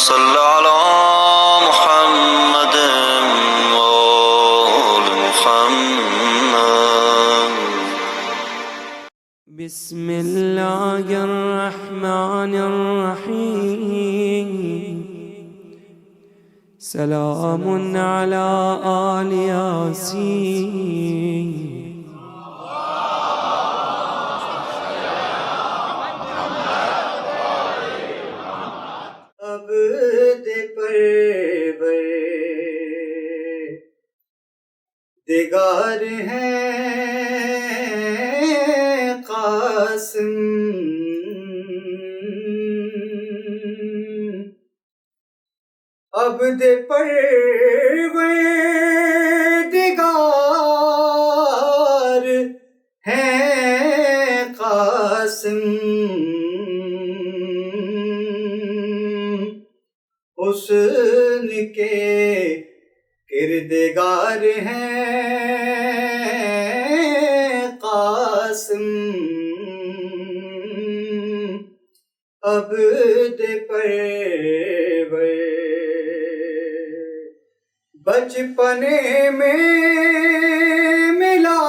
صل على محمد وآل محمد. بسم الله الرحمن الرحيم. سلام على آل ياسين. عبد پروردگار ہیں قاسم، عبد پروردگار ہیں قاسم، حسن کے کردگار ہیں قاسم، عبد پرور. بچپنے میں ملا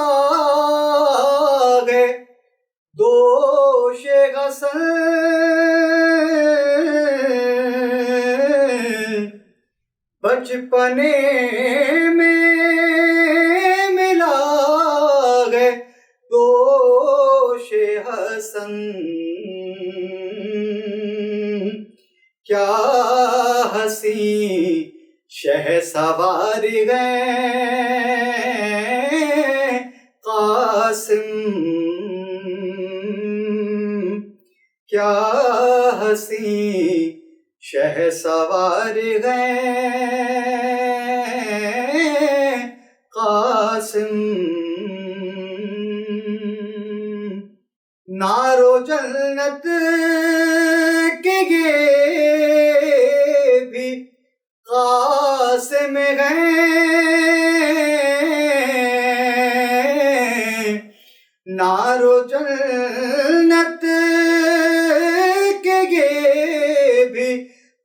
ہے دوش غسل، بچپنے میں ملا ہے دوش حسن، کیا حسین شہسوار گئے قاسم، کیا حسین شہسوار گئے قاسم. نارو جنت کے یہ بھی قاسم ہیں، نارو جنت کے یہ بھی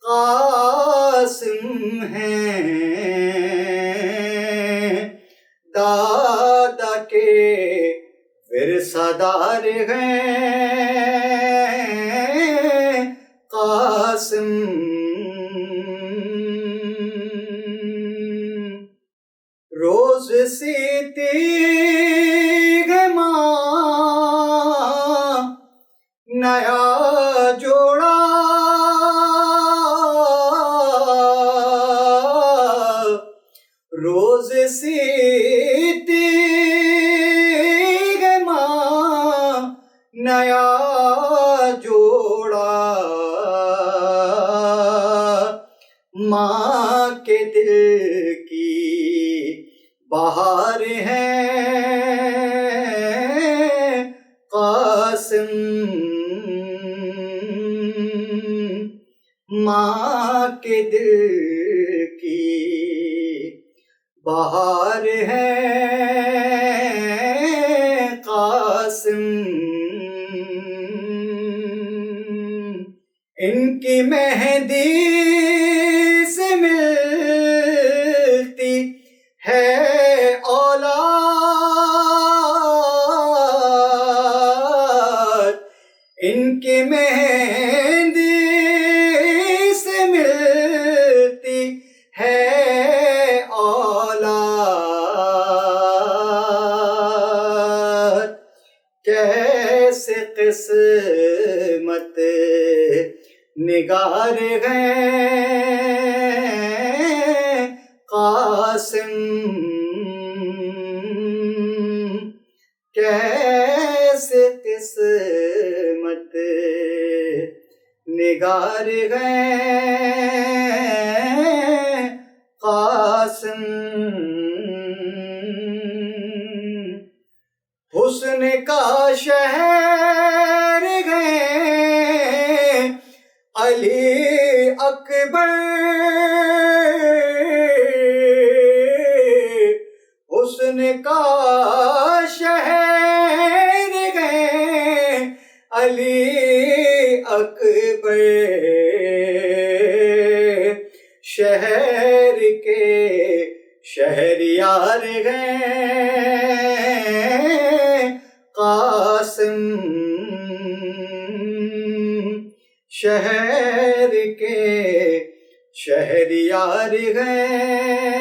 قاسم ہیں، دادا کے ورثہ دار ہیں قاسم. روز سیتی ہے ماں نیا جوڑا، روز سیتی ہے ماں نیا جوڑا، ماں کے دل کی بہار ہے قاسم، ماں کے دل کی بہار ہے قاسم. ان کی مہندی سے ملتی ہے اولاد، ان کی مہندی سے ملتی ہے اولاد. کیسے قسمت نگار ہیں قاسم، کیسے قسمت نگار ہیں قاسم. حسن کا شہر گئے علی اکبر، حسن کا شہر گئے علی اکبر، یار ہیں قاسم شہر کے شہریار ہیں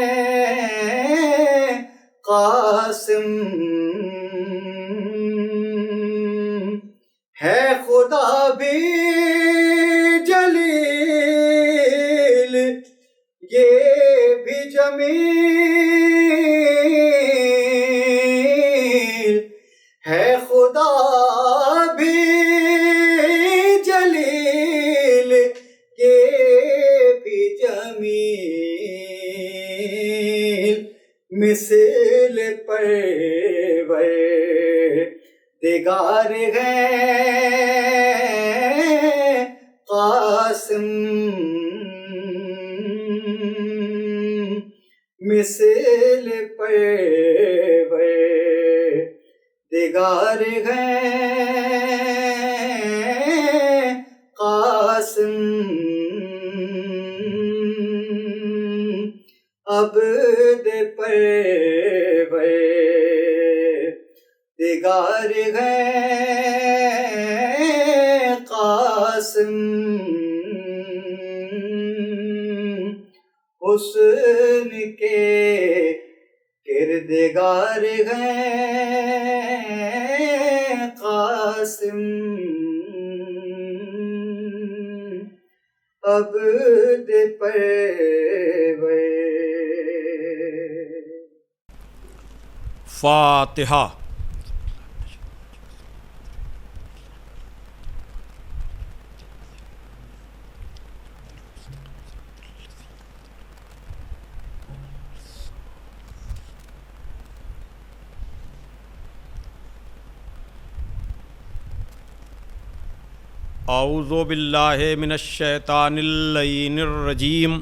قاسم ہے خدا بھی جلیل یہ بھی جمیل ہے خدا بھی جلیل یہ بھی جمیل مثل پروردگار ہیں قاسم مثل پروردگار ہیں قاسم عبد پروردگار ہیں قاسم حسن کے کردگار ہیں قاسم عبد فاتحہ۔ اعوذ باللہ من الشیطان اللعین الرجیم،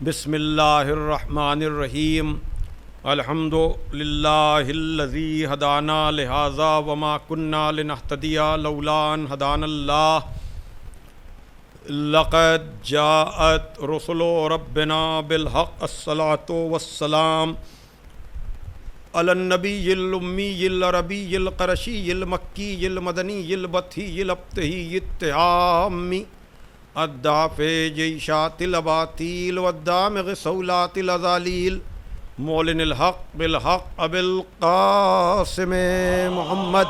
بسم اللہ الرحمن الرحیم، الحمد للہ الذی ہدانا لہذا وما کننا لنہتدی لولا ان ہدانا اللہ، لقد جاءت رسل ربنا بالحق الصلاۃ والسلام علی النبی الامی العربی القرشی المکی المدنی البطحی الابتہی التہامی الدافع جیشات الاباطیل والدامغ صولات الازالیل مولن الحق بالحق ابی القاسم محمد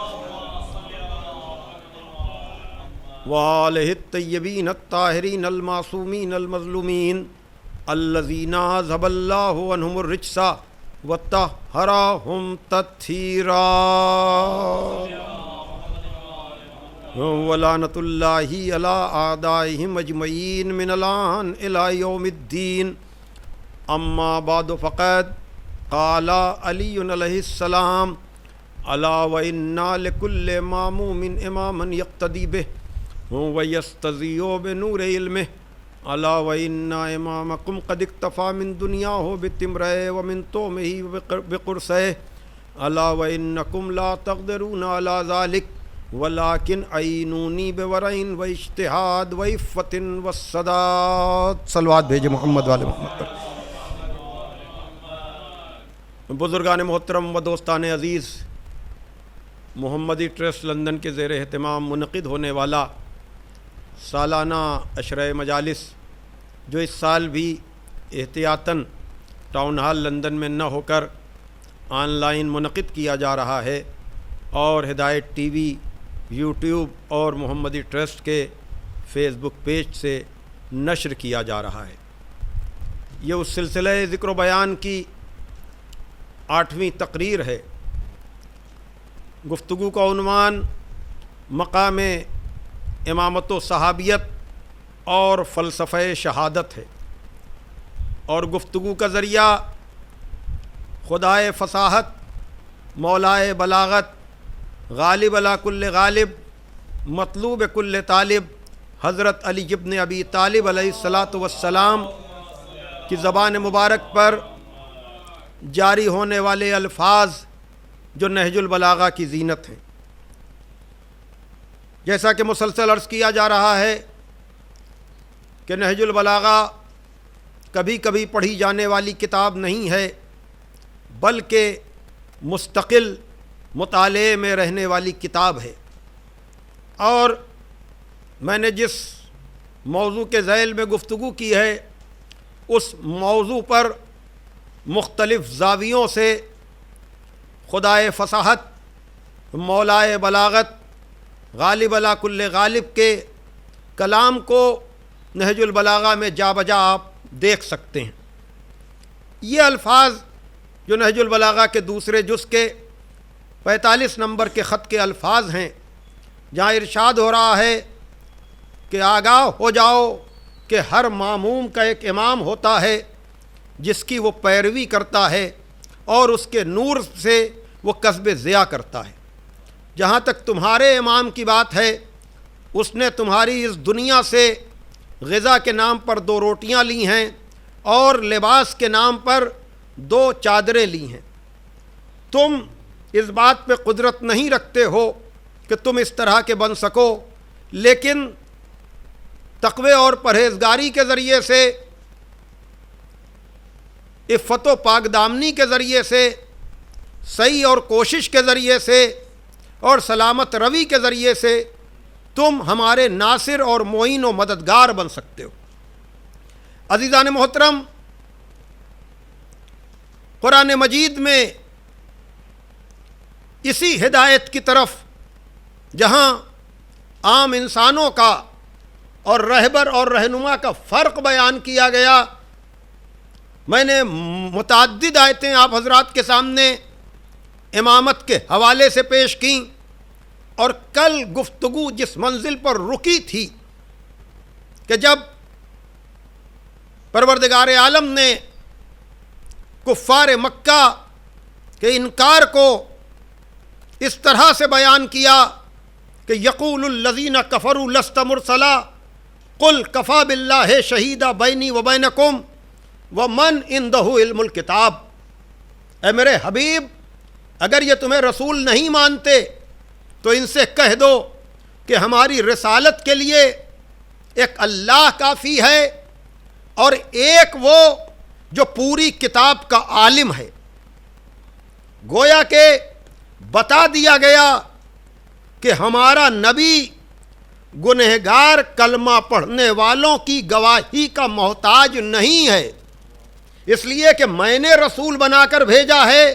وآلہ الطیبین الطاہرین المعصومین المظلومین الذین اذھب اللہ عنہم الرجس وطہرہم تطہیرا ولعنۃ اللہ علی اعدائہم اجمعین من الآن الی یوم الدین۔ اما بعد فقد قال علی علیہ السلام الا وإنا لكل ماموم اماما یقتدی بہ ویستضیء بنور علمہ الا وإن امامکم قد اکتفى من دنیاہ بتمرہ ومن طعمہ بقرصہ الا وإنکم لا تقدرون علی ذلک ولكن عینونی بورع واجتہاد وعفۃ والصداد۔ صلوات بھیجے محمد والے محمد پر۔ بزرگان محترم و دوستان عزیز، محمدی ٹرسٹ لندن کے زیر اہتمام منعقد ہونے والا سالانہ عشرہ مجالس، جو اس سال بھی احتیاطاً ٹاؤن ہال لندن میں نہ ہو کر آن لائن منعقد کیا جا رہا ہے اور ہدایت ٹی وی، یوٹیوب اور محمدی ٹرسٹ کے فیس بک پیج سے نشر کیا جا رہا ہے، یہ اس سلسلہ ذکر و بیان کی 8ویں تقریر ہے۔ گفتگو کا عنوان مقام امامت و صحابیت اور فلسفہ شہادت ہے، اور گفتگو کا ذریعہ خدائے فصاحت، مولائے بلاغت، غالب علی کل غالب، مطلوب کل طالب، حضرت علی ابن ابی طالب علیہ الصلاۃ والسلام کی زبان مبارک پر جاری ہونے والے الفاظ جو نہج البلاغہ کی زینت ہیں۔ جیسا کہ مسلسل عرض کیا جا رہا ہے کہ نہج البلاغہ کبھی کبھی پڑھی جانے والی کتاب نہیں ہے، بلکہ مستقل مطالعے میں رہنے والی کتاب ہے۔ اور میں نے جس موضوع کے ذیل میں گفتگو کی ہے اس موضوع پر مختلف زاویوں سے خدائے فصاحت، مولائے بلاغت، غالب علی کل غالب کے کلام کو نہج البلاغہ میں جا بجا آپ دیکھ سکتے ہیں۔ یہ الفاظ جو نہج البلاغہ کے دوسرے جز کے 45 نمبر کے خط کے الفاظ ہیں، جہاں ارشاد ہو رہا ہے کہ آگاہ ہو جاؤ کہ ہر ماموم کا ایک امام ہوتا ہے جس کی وہ پیروی کرتا ہے اور اس کے نور سے وہ کسب ضیاء کرتا ہے۔ جہاں تک تمہارے امام کی بات ہے، اس نے تمہاری اس دنیا سے غذا کے نام پر 2 روٹیاں لی ہیں اور لباس کے نام پر 2 چادریں لی ہیں۔ تم اس بات پہ قدرت نہیں رکھتے ہو کہ تم اس طرح کے بن سکو، لیکن تقوی اور پرہیزگاری کے ذریعے سے، عفت و پاک دامنی کے ذریعے سے، صحیح اور کوشش کے ذریعے سے اور سلامت روی کے ذریعے سے تم ہمارے ناصر اور معین و مددگار بن سکتے ہو۔ عزیزان محترم، قرآن مجید میں اسی ہدایت کی طرف جہاں عام انسانوں کا اور رہبر اور رہنما کا فرق بیان کیا گیا، میں نے متعدد آیتیں آپ حضرات کے سامنے امامت کے حوالے سے پیش کیں، اور کل گفتگو جس منزل پر رکی تھی کہ جب پروردگار عالم نے کفار مکہ کے انکار کو اس طرح سے بیان کیا کہ یقول الذین کفروا لست مرسلا قل کفی باللہ شہیدا بینی و بینکم ومن عندہ علم الکتاب۔ اے میرے حبیب، اگر یہ تمہیں رسول نہیں مانتے تو ان سے کہہ دو کہ ہماری رسالت کے لیے ایک اللہ کافی ہے اور ایک وہ جو پوری کتاب کا عالم ہے۔ گویا کہ بتا دیا گیا کہ ہمارا نبی گنہگار کلمہ پڑھنے والوں کی گواہی کا محتاج نہیں ہے، اس لیے کہ میں نے رسول بنا کر بھیجا ہے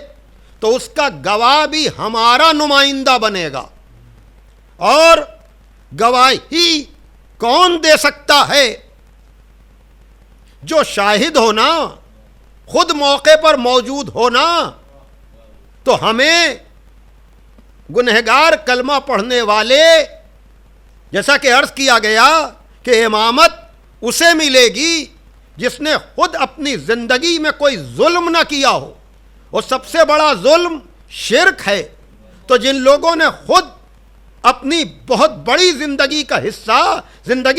تو اس کا گواہ بھی ہمارا نمائندہ بنے گا۔ اور گواہی کون دے سکتا ہے؟ جو شاہد ہونا، خود موقع پر موجود ہونا۔ تو ہمیں گنہگار کلمہ پڑھنے والے، جیسا کہ عرض کیا گیا کہ امامت اسے ملے گی جس نے خود اپنی زندگی میں کوئی ظلم نہ کیا ہو، اور سب سے بڑا ظلم شرک ہے۔ تو جن لوگوں نے خود اپنی بہت بڑی زندگی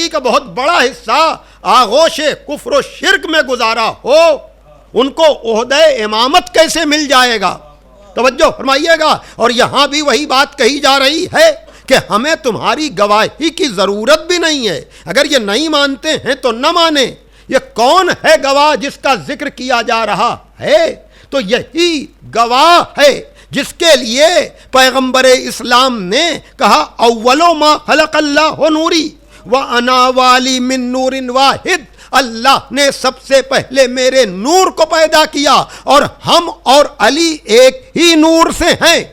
کا بہت بڑا حصہ آغوش کفر و شرک میں گزارا ہو، ان کو عہدہ امامت کیسے مل جائے گا؟ توجہ فرمائیے گا۔ اور یہاں بھی وہی بات کہی جا رہی ہے کہ ہمیں تمہاری گواہی کی ضرورت بھی نہیں ہے، اگر یہ نہیں مانتے ہیں تو نہ مانیں۔ یہ کون ہے گواہ جس کا ذکر کیا جا رہا ہے؟ تو یہی گواہ ہے جس کے لیے پیغمبر اسلام نے کہا اولو ما خلق اللہ نوری وانا والی من نور واحد، اللہ نے سب سے پہلے میرے نور کو پیدا کیا اور ہم اور علی ایک ہی نور سے ہیں۔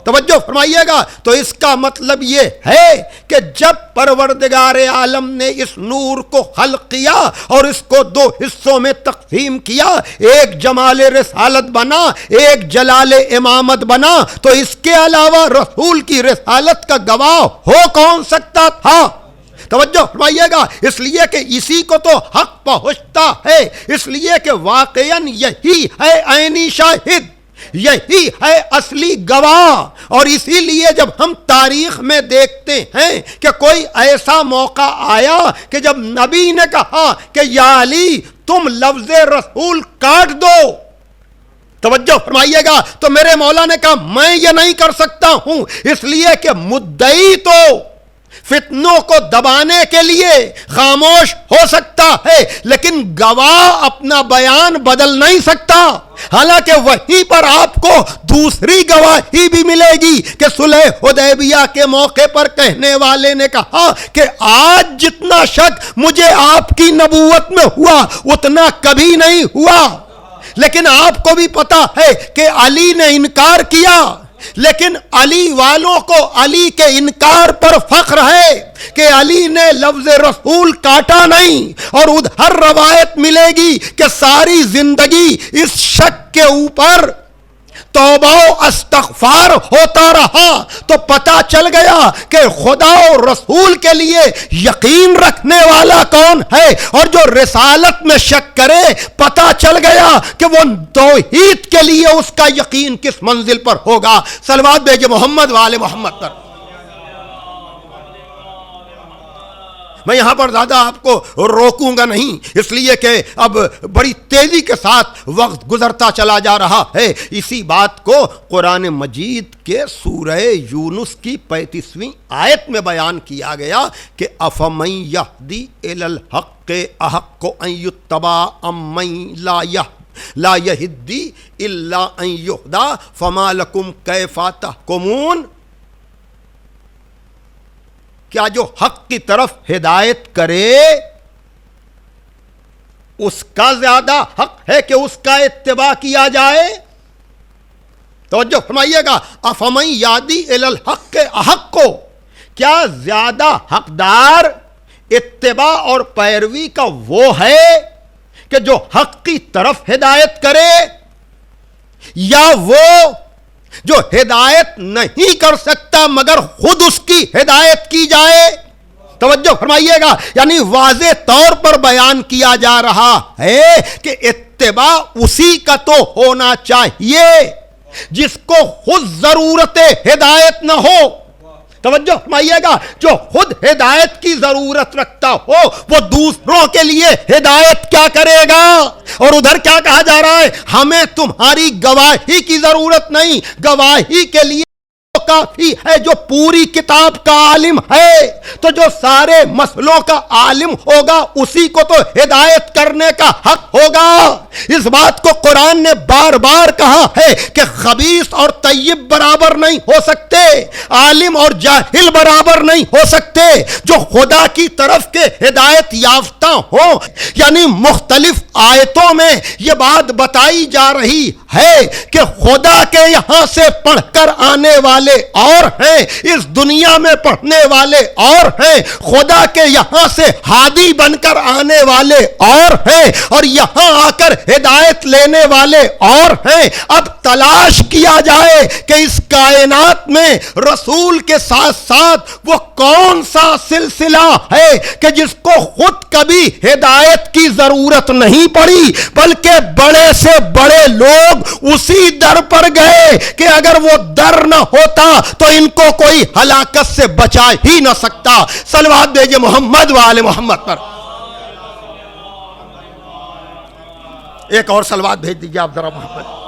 توجہ فرمائیے گا۔ تو اس کا مطلب یہ ہے کہ جب پروردگار عالم نے اس نور کو خلق کیا اور اس کو 2 حصوں میں تقسیم کیا، ایک جمال رسالت بنا، ایک جلال امامت بنا، تو اس کے علاوہ رسول کی رسالت کا گواہ ہو کون سکتا تھا؟ توجہ فرمائیے گا۔ اس لیے کہ اسی کو تو حق پہنچتا ہے، اس لیے کہ واقعاً یہی ہے عینی شاہد، یہی ہے اصلی گواہ۔ اور اسی لیے جب ہم تاریخ میں دیکھتے ہیں کہ کوئی ایسا موقع آیا کہ جب نبی نے کہا کہ یا علی تم لفظ رسول کاٹ دو، توجہ فرمائیے گا، تو میرے مولا نے کہا میں یہ نہیں کر سکتا ہوں، اس لیے کہ مدعی تو فتنوں کو دبانے کے لیے خاموش ہو سکتا ہے، لیکن گواہ اپنا بیان بدل نہیں سکتا۔ حالانکہ وہیں پر آپ کو دوسری گواہی بھی ملے گی کہ صلح حدیبیہ کے موقع پر کہنے والے نے کہا کہ آج جتنا شک مجھے آپ کی نبوت میں ہوا اتنا کبھی نہیں ہوا۔ لیکن آپ کو بھی پتا ہے کہ علی نے انکار کیا، لیکن علی والوں کو علی کے انکار پر فخر ہے کہ علی نے لفظ رسول کاٹا نہیں، اور ادھر روایت ملے گی کہ ساری زندگی اس شک کے اوپر توبہ و استغفار ہوتا رہا۔ تو پتہ چل گیا کہ خدا و رسول کے لیے یقین رکھنے والا کون ہے، اور جو رسالت میں شک کرے پتہ چل گیا کہ وہ توحید کے لیے اس کا یقین کس منزل پر ہوگا۔ صلوات بھیجے محمد وآل محمد پر۔ میں یہاں پر زیادہ آپ کو روکوں گا نہیں، اس لیے کہ اب بڑی تیزی کے ساتھ وقت گزرتا چلا جا رہا ہے۔ اسی بات کو قرآن مجید کے سورہ یونس کی 35ویں آیت میں بیان کیا گیا کہ افمن یہدی الی الحق احق ان یتبع امن لا یہدی الا ان یہدی فما لکم کیف تحکمون۔ کیا جو حق کی طرف ہدایت کرے اس کا زیادہ حق ہے کہ اس کا اتباع کیا جائے؟ توجہ فرمائیے گا، افمن یہدی الی الحق احق کو، کیا زیادہ حقدار اتباع اور پیروی کا وہ ہے کہ جو حق کی طرف ہدایت کرے، یا وہ جو ہدایت نہیں کر سکتا مگر خود اس کی ہدایت کی جائے؟ توجہ فرمائیے گا، یعنی واضح طور پر بیان کیا جا رہا ہے کہ اتباع اسی کا تو ہونا چاہیے جس کو خود ضرورت ہدایت نہ ہو۔ توجہ فرمائیے گا، جو خود ہدایت کی ضرورت رکھتا ہو وہ دوسروں کے لیے ہدایت کیا کرے گا؟ اور ادھر کیا کہا جا رہا ہے؟ ہمیں تمہاری گواہی کی ضرورت نہیں، گواہی کے لیے کافی ہے جو پوری کتاب کا عالم ہے۔ تو جو سارے مسئلوں کا عالم ہوگا اسی کو تو ہدایت کرنے کا حق ہوگا۔ اس بات کو قرآن نے بار بار کہا ہے کہ خبیث اور طیب برابر نہیں ہو سکتے، عالم اور جاہل برابر نہیں ہو سکتے۔ جو خدا کی طرف کے ہدایت یافتہ ہوں، یعنی مختلف آیتوں میں یہ بات بتائی جا رہی ہے کہ خدا کے یہاں سے پڑھ کر آنے والے اور ہیں، اس دنیا میں پڑھنے والے اور ہیں، خدا کے یہاں سے ہادی بن کر آنے والے اور ہیں، اور یہاں آ کر ہدایت لینے والے اور ہیں۔ اب تلاش کیا جائے کہ اس کائنات میں رسول کے ساتھ ساتھ وہ کون سا سلسلہ ہے کہ جس کو خود کبھی ہدایت کی ضرورت نہیں پڑی، بلکہ بڑے سے بڑے لوگ اسی در پر گئے کہ اگر وہ در نہ ہوتا تو ان کو کوئی ہلاکت سے بچا ہی نہ سکتا۔ صلوات بھیجے محمد وآل محمد پر۔ ایک اور صلوات بھیج دیجیے آپ ذرا محمد۔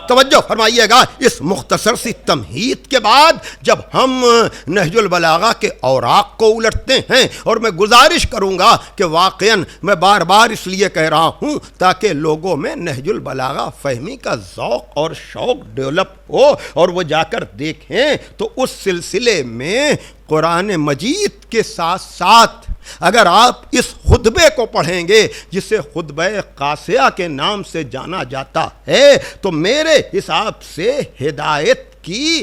توجہ فرمائیے گا، اس مختصر سی تمہید کے بعد جب ہم نہج البلاغہ کے اوراق کو الٹتے ہیں، اور میں گزارش کروں گا کہ واقعاً میں بار بار اس لیے کہہ رہا ہوں تاکہ لوگوں میں نہج البلاغہ فہمی کا ذوق اور شوق ڈیولپ ہو اور وہ جا کر دیکھیں، تو اس سلسلے میں قرآن مجید کے ساتھ ساتھ اگر آپ اس خطبے کو پڑھیں گے جسے خطبہ قاسیہ کے نام سے جانا جاتا ہے، تو میرے حساب سے ہدایت کی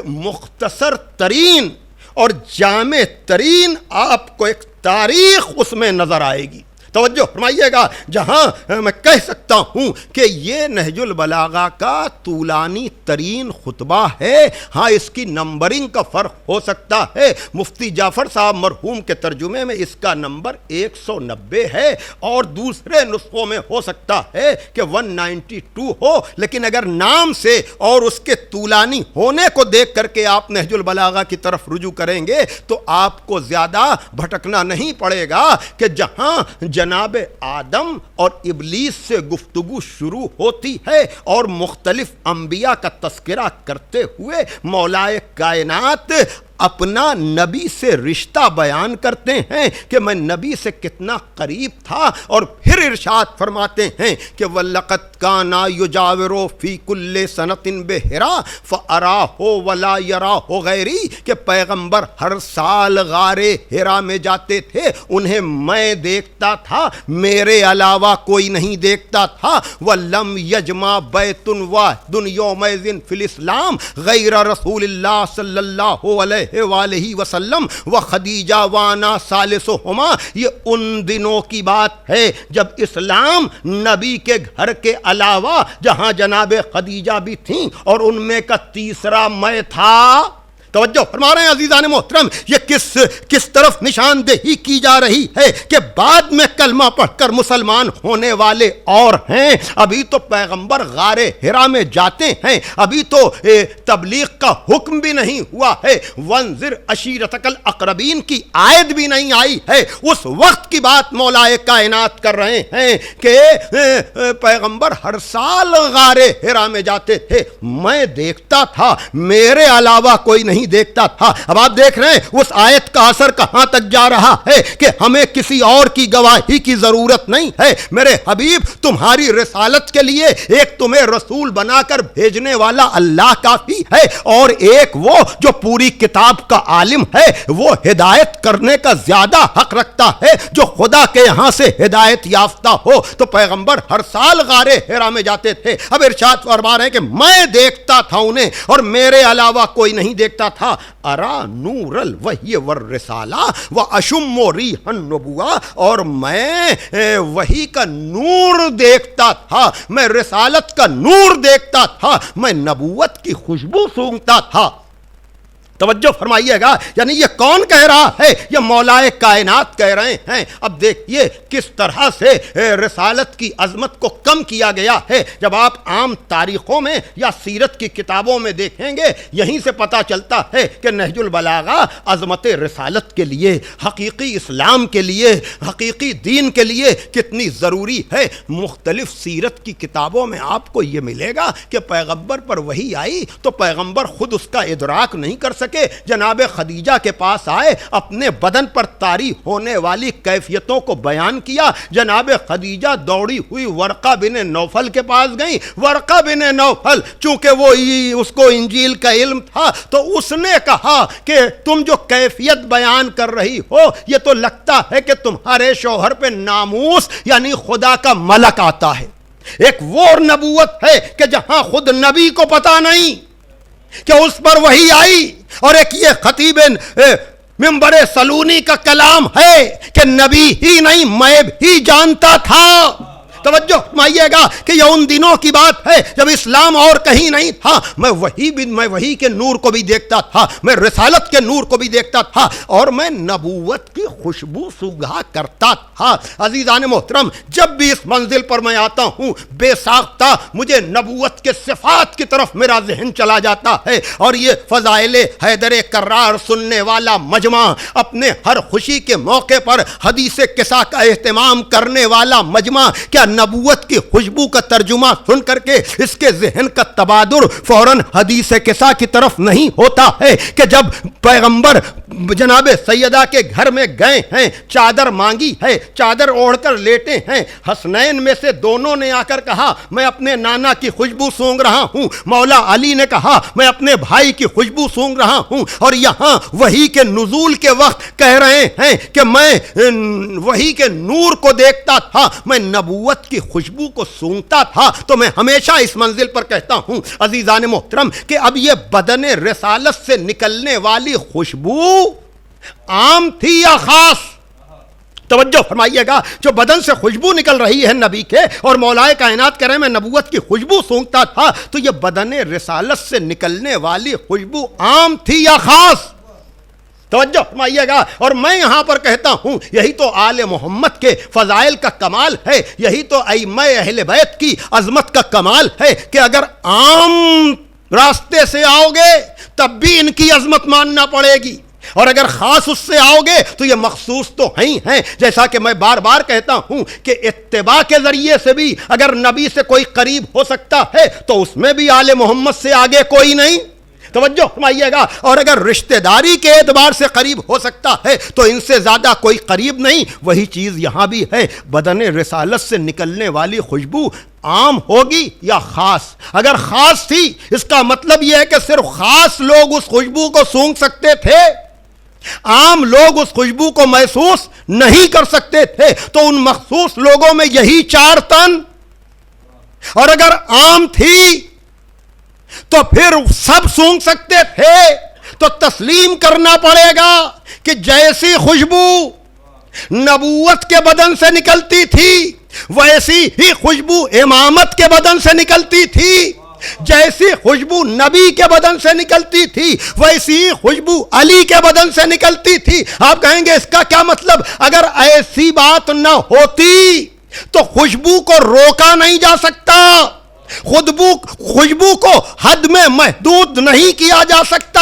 مختصر ترین اور جامع ترین آپ کو ایک تاریخ اس میں نظر آئے گی۔ توجہ فرمائیے گا، جہاں میں کہہ سکتا ہوں کہ یہ نہج البلاغہ کا طولانی ترین خطبہ ہے۔ ہاں، اس کی نمبرنگ کا فرق ہو سکتا ہے، مفتی جعفر صاحب مرحوم کے ترجمے میں اس کا نمبر 190 ہے، اور دوسرے نسخوں میں ہو سکتا ہے کہ 192 ہو، لیکن اگر نام سے اور اس کے طولانی ہونے کو دیکھ کر کے آپ نہج البلاغہ کی طرف رجوع کریں گے تو آپ کو زیادہ بھٹکنا نہیں پڑے گا کہ جہاں جناب آدم اور ابلیس سے گفتگو شروع ہوتی ہے اور مختلف انبیاء کا تذکرہ کرتے ہوئے مولائے کائنات اپنا نبی سے رشتہ بیان کرتے ہیں کہ میں نبی سے کتنا قریب تھا، اور پھر ارشاد فرماتے ہیں کہ وَلَقَدْ كَانَ يُجَاوِرُ فِي كُلِّ سَنَةٍ بِحِرَا فَأَرَاهُ وَلَا يَرَاهُ غَيْرِي کہ پیغمبر ہر سال غار حرا میں جاتے تھے، انہیں میں دیکھتا تھا، میرے علاوہ کوئی نہیں دیکھتا تھا۔ وَلَمْ يَجْمَعْ بَيْتٌ وَاحِدٌ يَوْمَئِذٍ فِي الْإِسْلَامِ غَيْرَ رَسُولِ اللَّهِ صلی اللہ علیہ وآلہ وسلم وخدیجہ وانا ثالثہما۔ یہ ان دنوں کی بات ہے جب اسلام نبی کے گھر کے علاوہ جہاں جناب خدیجہ بھی تھیں اور ان میں کا تیسرا میں تھا۔ توجہ فرما رہے ہیں عزیزان محترم، یہ کس طرف نشاندہی کی جا رہی ہے کہ بعد میں کلمہ پڑھ کر مسلمان ہونے والے اور ہیں، ابھی تو پیغمبر غار حرا میں جاتے ہیں، ابھی تو تبلیغ کا حکم بھی نہیں ہوا ہے، وانذر عشیرتک الاقربین کی آیت بھی نہیں آئی ہے، اس وقت کی بات مولائے کائنات کر رہے ہیں کہ پیغمبر ہر سال غار حرا میں جاتے تھے، میں دیکھتا تھا، میرے علاوہ کوئی نہیں دیکھتا تھا۔ اب آپ دیکھ رہے ہیں اس آیت کا اثر کہاں تک جا رہا ہے کہ ہمیں کسی اور کی گواہی کی ضرورت نہیں ہے، میرے حبیب تمہاری رسالت کے لیے ایک تمہیں رسول بنا کر بھیجنے والا اللہ کافی ہے، اور ایک وہ جو پوری کتاب کا عالم ہے، وہ ہدایت کرنے کا زیادہ حق رکھتا ہے جو خدا کے یہاں سے ہدایت یافتہ ہو۔ تو پیغمبر ہر سال غار حرا میں جاتے تھے، اب ارشاد فرما رہے ہیں کہ میں دیکھتا تھا انہیں اور میرے علاوہ کوئی نہیں دیکھتا تھا۔ ارا نور الوحی والرسالہ واشم ریح النبوہ، اور میں وحی کا نور دیکھتا تھا، میں رسالت کا نور دیکھتا تھا، میں نبوت کی خوشبو سونگھتا تھا۔ توجہ فرمائیے گا، یعنی یہ کون کہہ رہا ہے؟ یہ مولائے کائنات کہہ رہے ہیں۔ اب دیکھیے کس طرح سے رسالت کی عظمت کو کم کیا گیا ہے۔ جب آپ عام تاریخوں میں یا سیرت کی کتابوں میں دیکھیں گے، یہیں سے پتہ چلتا ہے کہ نہج البلاغہ عظمت رسالت کے لیے، حقیقی اسلام کے لیے، حقیقی دین کے لیے کتنی ضروری ہے۔ مختلف سیرت کی کتابوں میں آپ کو یہ ملے گا کہ پیغمبر پر وحی آئی تو پیغمبر خود اس کا ادراک نہیں کر سکے، جناب خدیجہ کے پاس آئے، اپنے بدن پر طاری ہونے والی کیفیتوں کو بیان کیا، جناب خدیجہ دوڑی ہوئی ورقہ بن نوفل کے پاس گئیں، ورقہ بن نوفل چونکہ وہ اس کو انجیل کا علم تھا تو اس نے کہا کہ تم جو کیفیت بیان کر رہی ہو یہ تو لگتا ہے کہ تمہارے شوہر پہ ناموس یعنی خدا کا ملک آتا ہے۔ ایک وہ نبوت ہے کہ جہاں خود نبی کو پتا نہیں کہ اس پر وحی آئی، اور ایک یہ خطیب منبر سلونی کا کلام ہے کہ نبی ہی نہیں میں بھی جانتا تھا۔ توجہ فرمائیے گا کہ یہ ان دنوں کی بات ہے جب اسلام اور کہیں نہیں تھا، میں وحی کے نور کو بھی دیکھتا تھا، میں رسالت کے نور کو بھی دیکھتا تھا، اور میں نبوت کی خوشبو سونگھا کرتا تھا۔ عزیزان محترم، جب بھی اس منزل پر میں آتا ہوں بے ساختہ مجھے نبوت کے صفات کی طرف میرا ذہن چلا جاتا ہے، اور یہ فضائل حیدر کرار سننے والا مجمع، اپنے ہر خوشی کے موقع پر حدیث قصہ کا اہتمام کرنے والا مجمع، کیا نبوت کی خوشبو کا ترجمہ سن کر کے اس کے ذہن کا تبادر فوراً حدیث قصہ کی طرف نہیں ہوتا ہے کہ جب پیغمبر جناب سیدہ کے گھر میں گئے ہیں، چادر مانگی ہے، چادر اوڑھ کر لیٹے ہیں، حسنین میں سے دونوں نے آ کر کہا میں اپنے نانا کی خوشبو سونگ رہا ہوں، مولا علی نے کہا میں اپنے بھائی کی خوشبو سونگ رہا ہوں، اور یہاں وحی کے نزول کے وقت کہہ رہے ہیں کہ میں وحی کے نور کو دیکھتا تھا، میں نبوت کی خوشبو کو سونگتا تھا۔ تو میں ہمیشہ اس منزل پر کہتا ہوں عزیزان محترم کہ اب یہ بدن رسالت سے نکلنے والی خوشبو عام تھی یا خاص؟ توجہ فرمائیے گا، جو بدن سے خوشبو نکل رہی ہے نبی کے، اور مولائے کائنات کہہ رہے ہیں میں نبوت کی خوشبو سونگتا تھا، تو یہ بدن رسالت سے نکلنے والی خوشبو عام تھی یا خاص؟ توجہ فرمائیے گا، اور میں یہاں پر کہتا ہوں یہی تو آل محمد کے فضائل کا کمال ہے، یہی تو ائمہ اہل بیت کی عظمت کا کمال ہے کہ اگر عام راستے سے آؤ گے تب بھی ان کی عظمت ماننا پڑے گی، اور اگر خاص اس سے آؤ گے تو یہ مخصوص تو ہی ہیں. جیسا کہ میں بار بار کہتا ہوں کہ اتباع کے ذریعے سے بھی اگر نبی سے کوئی قریب ہو سکتا ہے تو اس میں بھی آل محمد سے آگے کوئی نہیں. توجہ فرمائیے گا. اور اگر رشتہ داری کے اعتبار سے قریب ہو سکتا ہے تو ان سے زیادہ کوئی قریب نہیں. وہی چیز یہاں بھی ہے. بدن رسالت سے نکلنے والی خوشبو عام ہوگی یا خاص؟ اگر خاص تھی اس کا مطلب یہ ہے کہ صرف خاص لوگ اس خوشبو کو سونگھ سکتے تھے, عام لوگ اس خوشبو کو محسوس نہیں کر سکتے تھے. تو ان مخصوص لوگوں میں یہی 4 تن. اور اگر عام تھی تو پھر سب سونگھ سکتے تھے. تو تسلیم کرنا پڑے گا کہ جیسی خوشبو نبوت کے بدن سے نکلتی تھی ویسی ہی خوشبو امامت کے بدن سے نکلتی تھی. جیسی خوشبو نبی کے بدن سے نکلتی تھی ویسی ہی خوشبو علی کے بدن سے نکلتی تھی. آپ کہیں گے اس کا کیا مطلب؟ اگر ایسی بات نہ ہوتی تو خوشبو کو روکا نہیں جا سکتا, خوشبو کو حد میں محدود نہیں کیا جا سکتا.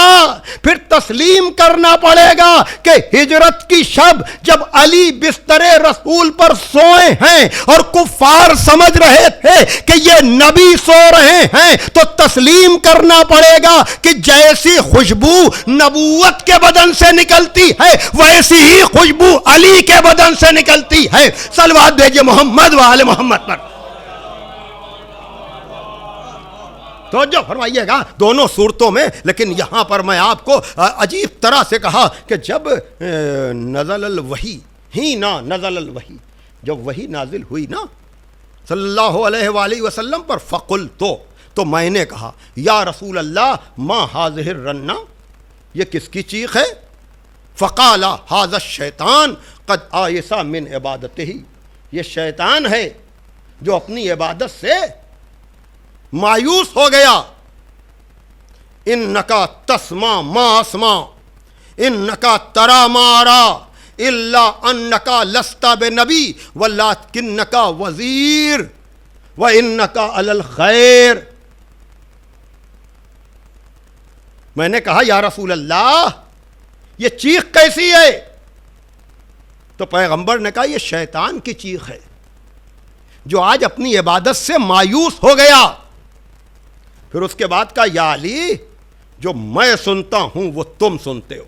پھر تسلیم کرنا پڑے گا کہ ہجرت کی شب جب علی بستر رسول پر سوئے ہیں اور کفار سمجھ رہے تھے کہ یہ نبی سو رہے ہیں, تو تسلیم کرنا پڑے گا کہ جیسی خوشبو نبوت کے بدن سے نکلتی ہے ویسی ہی خوشبو علی کے بدن سے نکلتی ہے. صلوات بھیجئے محمد و آل محمد پر. توجہ فرمائیے گا دونوں صورتوں میں. لیکن یہاں پر میں آپ کو عجیب طرح سے کہا کہ جب نزل الوحی ہی نا نزل الوحی, جب وحی نازل ہوئی نا صلی اللہ علیہ وآلہ وسلم پر, فقلت تو میں نے کہا یا رسول اللہ ما ہذہ الرنہ, یہ کس کی چیخ ہے؟ فقال ھذا الشیطان قد آیس من عبادتہ, یہ شیطان ہے جو اپنی عبادت سے مایوس ہو گیا. انکا تسمع ما اسمع انکا ترى ما ارى الا انکا لست بنبی ولکنکا وزیر وانکا علی الخیر. میں نے کہا یا رسول اللہ یہ چیخ کیسی ہے؟ تو پیغمبر نے کہا یہ شیطان کی چیخ ہے جو آج اپنی عبادت سے مایوس ہو گیا. پھر اس کے بعد کہا یا علی جو میں سنتا ہوں وہ تم سنتے ہو.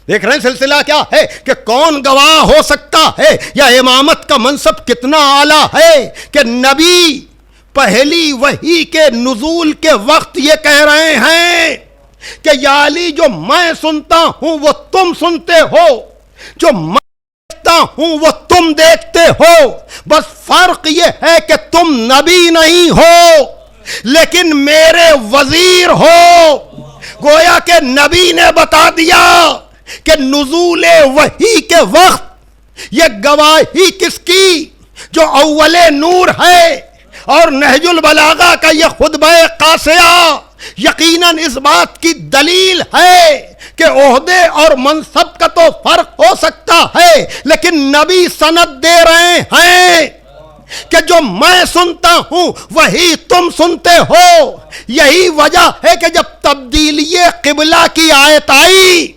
دیکھ رہے ہیں سلسلہ کیا ہے کہ کون گواہ ہو سکتا ہے یا امامت کا منصب کتنا اعلیٰ ہے کہ نبی پہلی وحی کے نزول کے وقت یہ کہہ رہے ہیں کہ یا علی جو میں سنتا ہوں وہ تم سنتے ہو, جو میں دیکھتا ہوں وہ تم دیکھتے ہو, بس فرق یہ ہے کہ تم نبی نہیں ہو لیکن میرے وزیر ہو. گویا کہ نبی نے بتا دیا کہ نزول وحی کے وقت یہ گواہی کس کی؟ جو اول نور ہے. اور نہج البلاغہ کا یہ خطبہ قاصیہ یقیناً اس بات کی دلیل ہے کہ عہدے اور منصب کا تو فرق ہو سکتا ہے لیکن نبی سند دے رہے ہیں کہ جو میں سنتا ہوں وہی تم سنتے ہو. یہی وجہ ہے کہ جب تبدیلی قبلہ کی آیت آئی,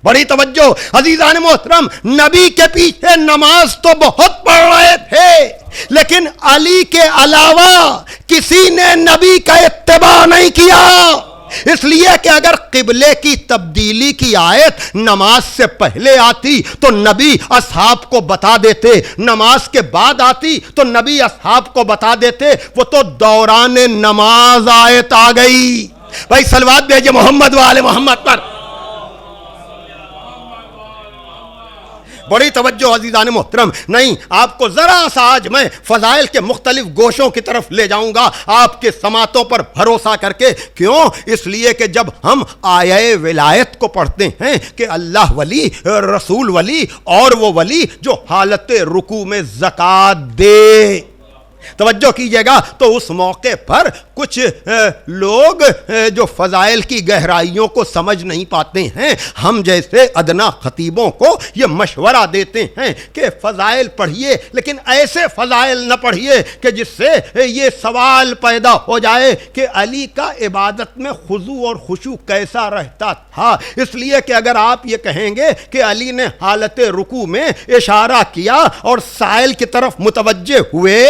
بڑی توجہ عزیزان محترم, نبی کے پیچھے نماز تو بہت پڑھ رہے تھے لیکن علی کے علاوہ کسی نے نبی کا اتباع نہیں کیا. اس لیے کہ اگر قبلے کی تبدیلی کی آیت نماز سے پہلے آتی تو نبی اصحاب کو بتا دیتے, نماز کے بعد آتی تو نبی اصحاب کو بتا دیتے. وہ تو دوران نماز آیت آ گئی. بھائی صلوات بھیجئے محمد و آل محمد پر. بڑی توجہ عزیزان محترم. نہیں, آپ کو ذرا سا آج میں فضائل کے مختلف گوشوں کی طرف لے جاؤں گا آپ کے سماعتوں پر بھروسہ کر کے. کیوں؟ اس لیے کہ جب ہم آیہ ولایت کو پڑھتے ہیں کہ اللہ ولی, رسول ولی اور وہ ولی جو حالت رکوع میں زکوٰۃ دے, توجہ کیجئے گا، تو اس موقع پر کچھ لوگ جو فضائل کی گہرائیوں کو سمجھ نہیں پاتے ہیں، ہم جیسے ادنا خطیبوں کو یہ مشورہ دیتے ہیں کہ فضائل پڑھیے، لیکن ایسے فضائل نہ پڑھیے کہ جس سے یہ سوال پیدا ہو جائے کہ علی کا عبادت میں خضوع اور خشوع کیسا رہتا تھا۔ اس لیے کہ اگر آپ یہ کہیں گے کہ علی نے حالت رکوع میں اشارہ کیا اور سائل کی طرف متوجہ ہوئے،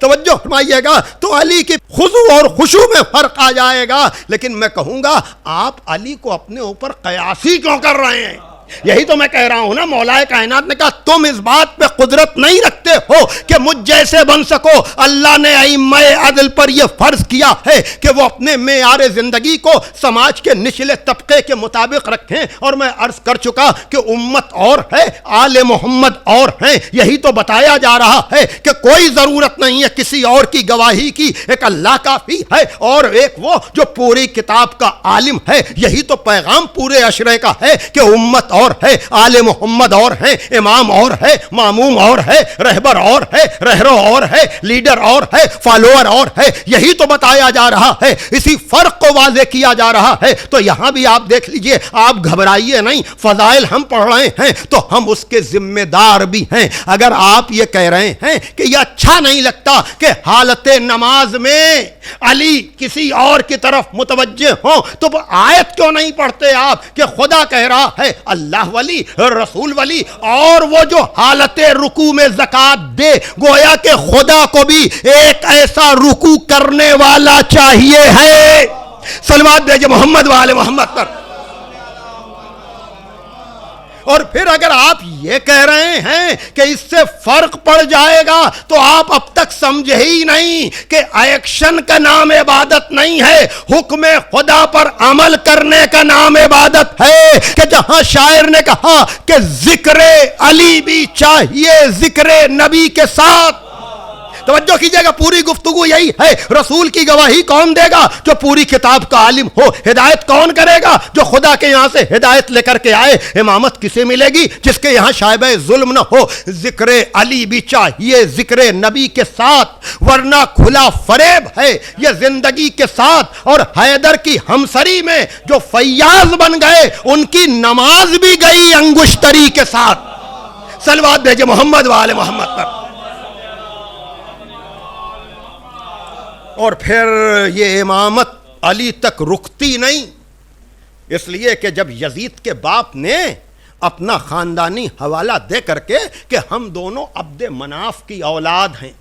توجہ فرمائیے گا، تو علی کی خضوع اور خشوع میں فرق آ جائے گا۔ لیکن میں کہوں گا آپ علی کو اپنے اوپر قیاسی کیوں کر رہے ہیں؟ یہی تو میں کہہ رہا ہوں نا، مولا کائنات نے کہا تم اس بات پہ قدرت نہیں رکھتے ہو کہ مجھ جیسے بن سکو۔ اللہ نے ائمہ عدل پر یہ فرض کیا ہے کہ وہ اپنے معیار زندگی کو سماج کے نچلے طبقے کے مطابق رکھیں، اور میں عرض کر چکا کہ امت اور ہے، آل محمد اور ہیں۔ یہی تو بتایا جا رہا ہے کہ کوئی ضرورت نہیں ہے کسی اور کی گواہی کی، ایک اللہ کافی ہے اور ایک وہ جو پوری کتاب کا عالم ہے۔ یہی تو پیغام پورے عشرے کا ہے کہ امت اور ہے، آل محمد اور ہے، امام اور ہے، ماموم اور ہے، رہبر اور ہے، رہرو اور ہے، لیڈر اور ہے، فالوور اور ہے۔ یہی تو بتایا جا رہا ہے، اسی فرق کو واضح کیا جا رہا ہے۔ تو یہاں بھی آپ دیکھ لیجئے، آپ گھبرائیے نہیں، فضائل ہم پڑھ رہے ہیں تو ہم اس کے ذمہ دار بھی ہیں۔ اگر آپ یہ کہہ رہے ہیں کہ یہ اچھا نہیں لگتا کہ حالت نماز میں علی کسی اور کی طرف متوجہ ہوں، تو آیت کیوں نہیں پڑھتے آپ کہ خدا کہہ رہا ہے اللہ ولی، رسول ولی، اور وہ جو حالت رکوع میں زکوٰۃ دے، گویا کہ خدا کو بھی ایک ایسا رکوع کرنے والا چاہیے ہے۔ صلوات بھیجے محمد والے محمد پر۔ اور پھر اگر آپ یہ کہہ رہے ہیں کہ اس سے فرق پڑ جائے گا تو آپ اب تک سمجھے ہی نہیں کہ ایکشن کا نام عبادت نہیں ہے، حکم خدا پر عمل کرنے کا نام عبادت ہے۔ کہ جہاں شاعر نے کہا کہ ذکر علی بھی چاہیے ذکر نبی کے ساتھ، توجہ کیجئے گا، پوری گفتگو یہی ہے۔ رسول کی گواہی کون دے گا؟ جو پوری کتاب کا عالم ہو۔ ہدایت کون کرے گا؟ جو خدا کے یہاں سے ہدایت لے کر کے آئے۔ امامت کسے ملے گی؟ جس کے یہاں شائبہ ظلم نہ ہو۔ ذکر علی بھی چاہیے ذکر نبی کے ساتھ، ورنہ کھلا فریب ہے یہ زندگی کے ساتھ۔ اور حیدر کی ہمسری میں جو فیاض بن گئے، ان کی نماز بھی گئی انگشتری کے ساتھ۔ صلوات بھیجے محمد والے محمد پر۔ اور پھر یہ امامت علی تک رکتی نہیں، اس لیے کہ جب یزید کے باپ نے اپنا خاندانی حوالہ دے کر کے کہ ہم دونوں عبد مناف کی اولاد ہیں،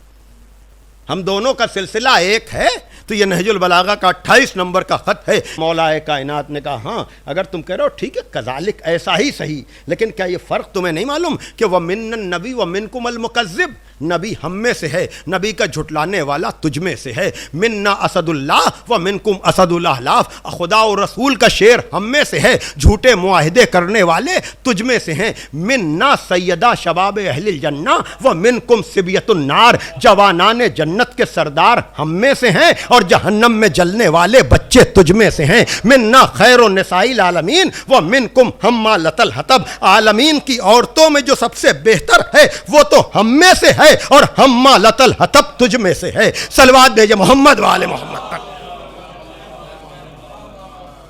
ہم دونوں کا سلسلہ ایک ہے، تو یہ نہج البلاغہ کا 28 نمبر کا خط ہے۔ مولا کائنات نے کہا ہاں اگر تم کہہ رہے ہو ٹھیک ہے، کذالک ایسا ہی صحیح، لیکن کیا یہ فرق تمہیں نہیں معلوم کہ وَمِنَّ النَّبِيُّ وَمِنْكُمُ الْمُكَذِّبُ، نبی ہم میں سے ہے، نبی کا جھٹلانے والا تجھ میں سے ہے۔ منا اسد اللہ ومنکم اسد الاحلاف، خدا و رسول کا شیر ہم میں سے ہے، جھوٹے معاہدے کرنے والے تجھ میں سے ہیں۔ منا سیدہ شباب اہل الجنہ ومنکم صبیۃ النار، جوانان جنت کے سردار ہم میں سے ہیں اور جہنم میں جلنے والے بچے تجھ میں سے ہیں۔ منا خیر النساء العالمین ومنکم حمالۃ الحطب، عالمین کی عورتوں میں جو سب سے بہتر ہے وہ تو ہم میں سے ہے اور حمالۃ الحطب تجھ میں سے ہے۔ صلوات بھیجے محمد والے محمد پر۔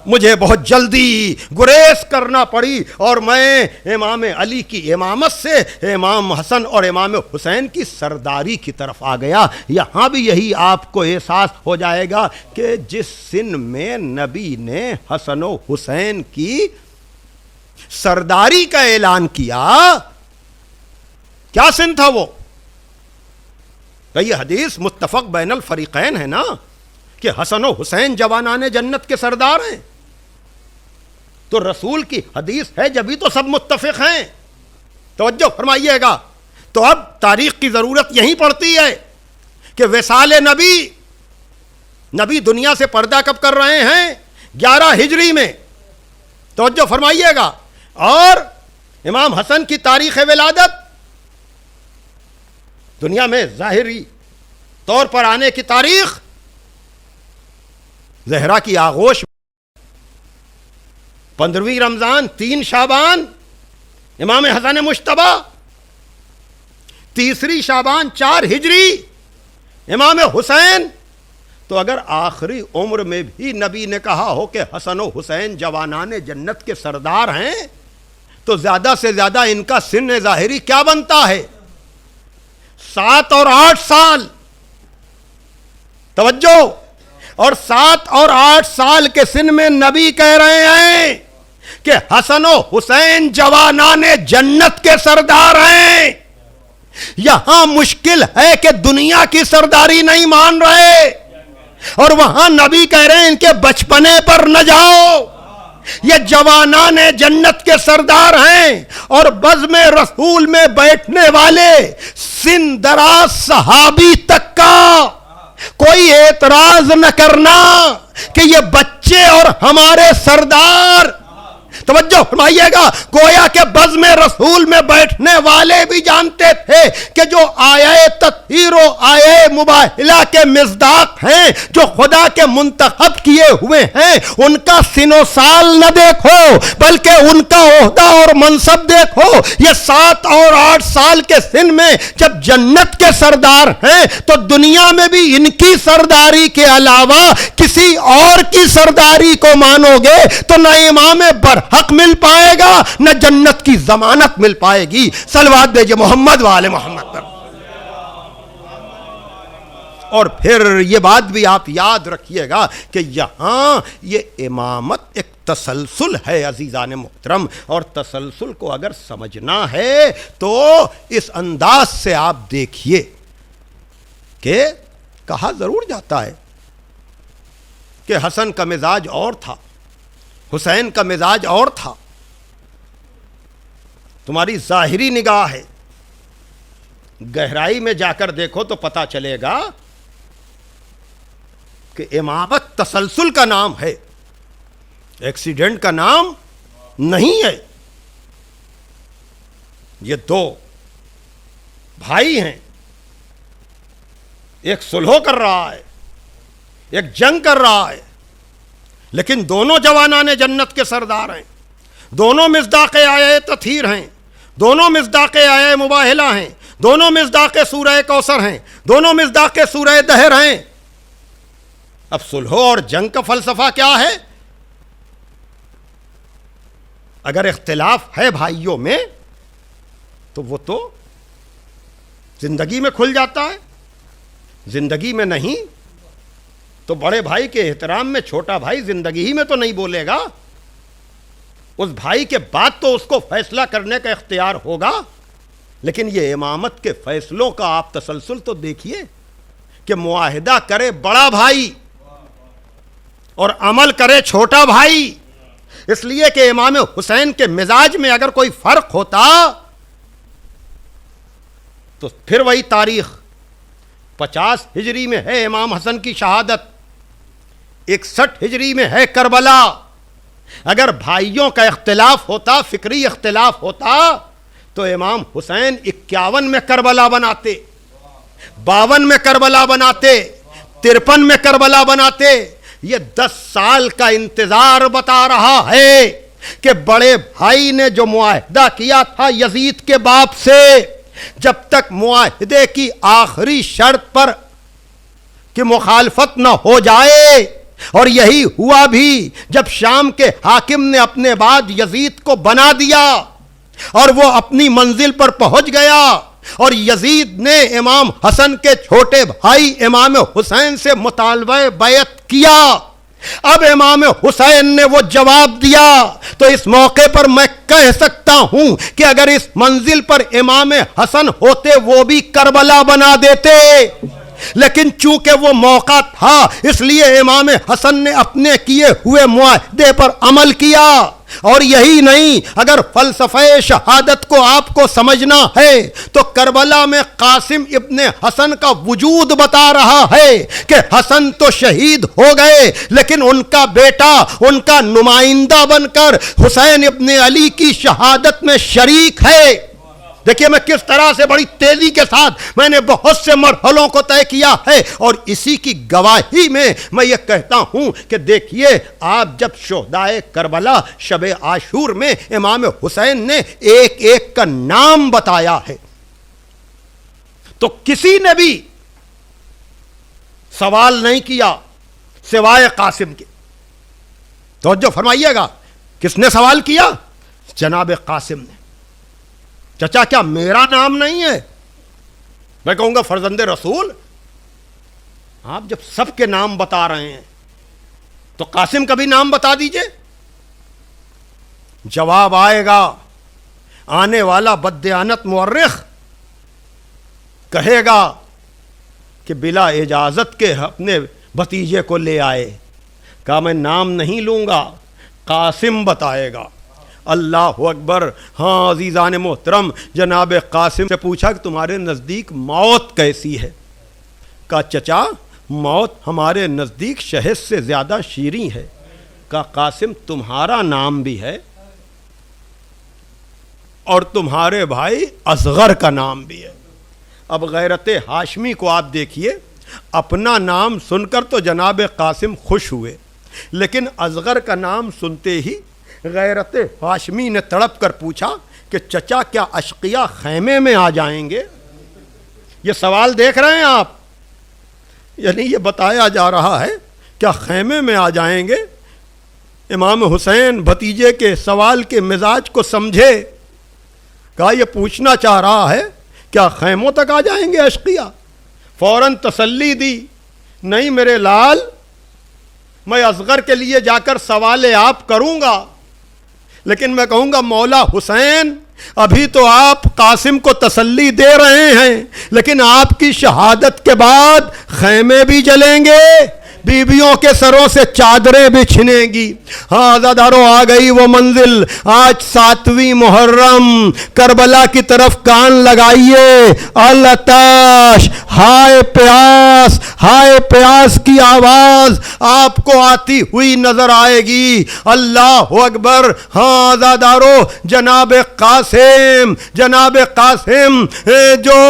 مجھے بہت جلدی گریز کرنا پڑی اور میں امام علی کی امامت سے امام حسن اور امام حسین کی سرداری کی طرف آ گیا۔ یہاں بھی یہی آپ کو احساس ہو جائے گا کہ جس سن میں نبی نے حسن و حسین کی سرداری کا اعلان کیا، کیا سن تھا وہ؟ یہ حدیث متفق بین الفریقین ہے نا کہ حسن و حسین جوانان جنت کے سردار ہیں، تو رسول کی حدیث ہے جبھی تو سب متفق ہیں۔ توجہ فرمائیے گا۔ تو اب تاریخ کی ضرورت یہیں پڑتی ہے کہ وصال نبی، نبی دنیا سے پردہ کب کر رہے ہیں؟ 11 ہجری میں۔ توجہ فرمائیے گا۔ اور امام حسن کی تاریخ ولادت دنیا میں ظاہری طور پر آنے کی تاریخ زہرا کی آغوش 15ویں رمضان 3 شعبان امام حسن مجتبی، 3 شعبان 4 ہجری امام حسین تو اگر آخری عمر میں بھی نبی نے کہا ہو کہ حسن و حسین جوانان جنت کے سردار ہیں تو زیادہ سے زیادہ ان کا سن ظاہری کیا بنتا ہے؟ 7 اور 8 سال. توجہ. اور 7 اور 8 سال کے سن میں نبی کہہ رہے ہیں کہ حسن و حسین جوانان جنت کے سردار ہیں. یہاں مشکل ہے کہ دنیا کی سرداری نہیں مان رہے اور وہاں نبی کہہ رہے ہیں ان کے بچپنے پر نہ جاؤ، یہ جوانان جنت کے سردار ہیں. اور بزم رسول میں بیٹھنے والے سن دراز صحابی تک کا کوئی اعتراض نہ کرنا کہ یہ بچے اور ہمارے سردار. توجہ فرمائیے گا، گویا کہ بزم رسول میں بیٹھنے والے بھی جانتے تھے کہ جو آیے تطہیر و آیے مباہلہ کے مصداق ہیں، جو خدا کے منتخب کیے ہوئے ہیں، ان کا سن و سال نہ دیکھو بلکہ ان کا عہدہ اور منصب دیکھو. یہ 7 اور 8 سال کے سن میں جب جنت کے سردار ہیں تو دنیا میں بھی ان کی سرداری کے علاوہ کسی اور کی سرداری کو مانو گے تو نہ امام برحق مل پائے گا نہ جنت کی ضمانت مل پائے گی. صلوات بھیجئے محمد وآل محمد پر. اور پھر یہ بات بھی آپ یاد رکھیے گا کہ یہاں یہ امامت ایک تسلسل ہے عزیزان محترم، اور تسلسل کو اگر سمجھنا ہے تو اس انداز سے آپ دیکھیے کہ کہا ضرور جاتا ہے کہ حسن کا مزاج اور تھا، حسین کا مزاج اور تھا. تمہاری ظاہری نگاہ ہے، گہرائی میں جا کر دیکھو تو پتا چلے گا کہ امامت تسلسل کا نام ہے، ایکسیڈنٹ کا نام نہیں ہے. یہ 2 بھائی ہیں، ایک صلح کر رہا ہے، ایک جنگ کر رہا ہے، لیکن دونوں جوانان جنت کے سردار ہیں، دونوں مصداق آیے تطہیر ہیں، دونوں مصداق آیے مباہلہ ہیں، دونوں مصداق سورہ کوثر ہیں، دونوں مصداق سورہ دہر ہیں. اب صلح اور جنگ کا فلسفہ کیا ہے؟ اگر اختلاف ہے بھائیوں میں تو وہ تو زندگی میں کھل جاتا ہے، زندگی میں نہیں تو بڑے بھائی کے احترام میں چھوٹا بھائی زندگی ہی میں تو نہیں بولے گا. اس بھائی کے بعد تو اس کو فیصلہ کرنے کا اختیار ہوگا. لیکن یہ امامت کے فیصلوں کا آپ تسلسل تو دیکھیے کہ معاہدہ کرے بڑا بھائی اور عمل کرے چھوٹا بھائی. اس لیے کہ امام حسین کے مزاج میں اگر کوئی فرق ہوتا تو پھر وہی تاریخ. 50 ہجری میں ہے امام حسن کی شہادت، 61 ہجری میں ہے کربلا. اگر بھائیوں کا اختلاف ہوتا، فکری اختلاف ہوتا تو امام حسین 51 میں کربلا بناتے، 52 میں کربلا بناتے، 53 میں کربلا بناتے. یہ 10 سال کا انتظار بتا رہا ہے کہ بڑے بھائی نے جو معاہدہ کیا تھا یزید کے باپ سے، جب تک معاہدے کی آخری شرط پر کہ مخالفت نہ ہو جائے، اور یہی ہوا بھی جب شام کے حاکم نے اپنے بعد یزید کو بنا دیا اور وہ اپنی منزل پر پہنچ گیا، اور یزید نے امام حسن کے چھوٹے بھائی امام حسین سے مطالبہ بیعت کیا. اب امام حسین نے وہ جواب دیا تو اس موقع پر میں کہہ سکتا ہوں کہ اگر اس منزل پر امام حسن ہوتے وہ بھی کربلا بنا دیتے، لیکن چونکہ وہ موقع تھا اس لیے امام حسن نے اپنے کیے ہوئے معاہدے پر عمل کیا. اور یہی نہیں، اگر فلسفہ شہادت کو آپ کو سمجھنا ہے تو کربلا میں قاسم ابن حسن کا وجود بتا رہا ہے کہ حسن تو شہید ہو گئے لیکن ان کا بیٹا ان کا نمائندہ بن کر حسین ابن علی کی شہادت میں شریک ہے. دیکھیے میں کس طرح سے بڑی تیزی کے ساتھ میں نے بہت سے مرحلوں کو طے کیا ہے، اور اسی کی گواہی میں میں یہ کہتا ہوں کہ دیکھیے آپ جب شہدائے کربلا شب عاشور میں امام حسین نے ایک ایک کا نام بتایا ہے تو کسی نے بھی سوال نہیں کیا سوائے قاسم کے. توجہ فرمائیے گا, کس نے سوال کیا؟ جناب قاسم نے. چچا کیا میرا نام نہیں ہے؟ میں کہوں گا فرزند رسول, آپ جب سب کے نام بتا رہے ہیں تو قاسم کا بھی نام بتا دیجئے. جواب آئے گا, آنے والا بددیانت مورخ کہے گا کہ بلا اجازت کے اپنے بھتیجے کو لے آئے. کہا میں نام نہیں لوں گا, قاسم بتائے گا. اللہ اکبر. ہاں عزیزان محترم, جناب قاسم سے پوچھا کہ تمہارے نزدیک موت کیسی ہے؟ کہا چچا موت ہمارے نزدیک شہد سے زیادہ شیریں ہے. کہا قاسم تمہارا نام بھی ہے اور تمہارے بھائی اصغر کا نام بھی ہے. اب غیرت ہاشمی کو آپ دیکھیے, اپنا نام سن کر تو جناب قاسم خوش ہوئے, لیکن اصغر کا نام سنتے ہی غیرت ہاشمی نے تڑپ کر پوچھا کہ چچا کیا اشقیاء خیمے میں آ جائیں گے؟ یہ سوال دیکھ رہے ہیں آپ, یعنی یہ بتایا جا رہا ہے کیا خیمے میں آ جائیں گے؟ امام حسین بھتیجے کے سوال کے مزاج کو سمجھے. کہا یہ پوچھنا چاہ رہا ہے کیا خیموں تک آ جائیں گے اشقیاء؟ فوراً تسلی دی, نہیں میرے لال, میں اصغر کے لیے جا کر سوال آپ کروں گا, لیکن میں کہوں گا مولا حسین ابھی تو آپ قاسم کو تسلی دے رہے ہیں, لیکن آپ کی شہادت کے بعد خیمے بھی جلیں گے, بیویوں کے سروں سے چادریں بچھنیں گی. ہاں عزادارو آ گئی وہ منزل. آج 7ویں محرم, کربلا کی طرف کان لگائیے. العطش, ہائے پیاس, ہائے پیاس کی آواز آپ کو آتی ہوئی نظر آئے گی. اللہ اکبر. ہاں عزادارو جناب قاسم, جناب قاسم جو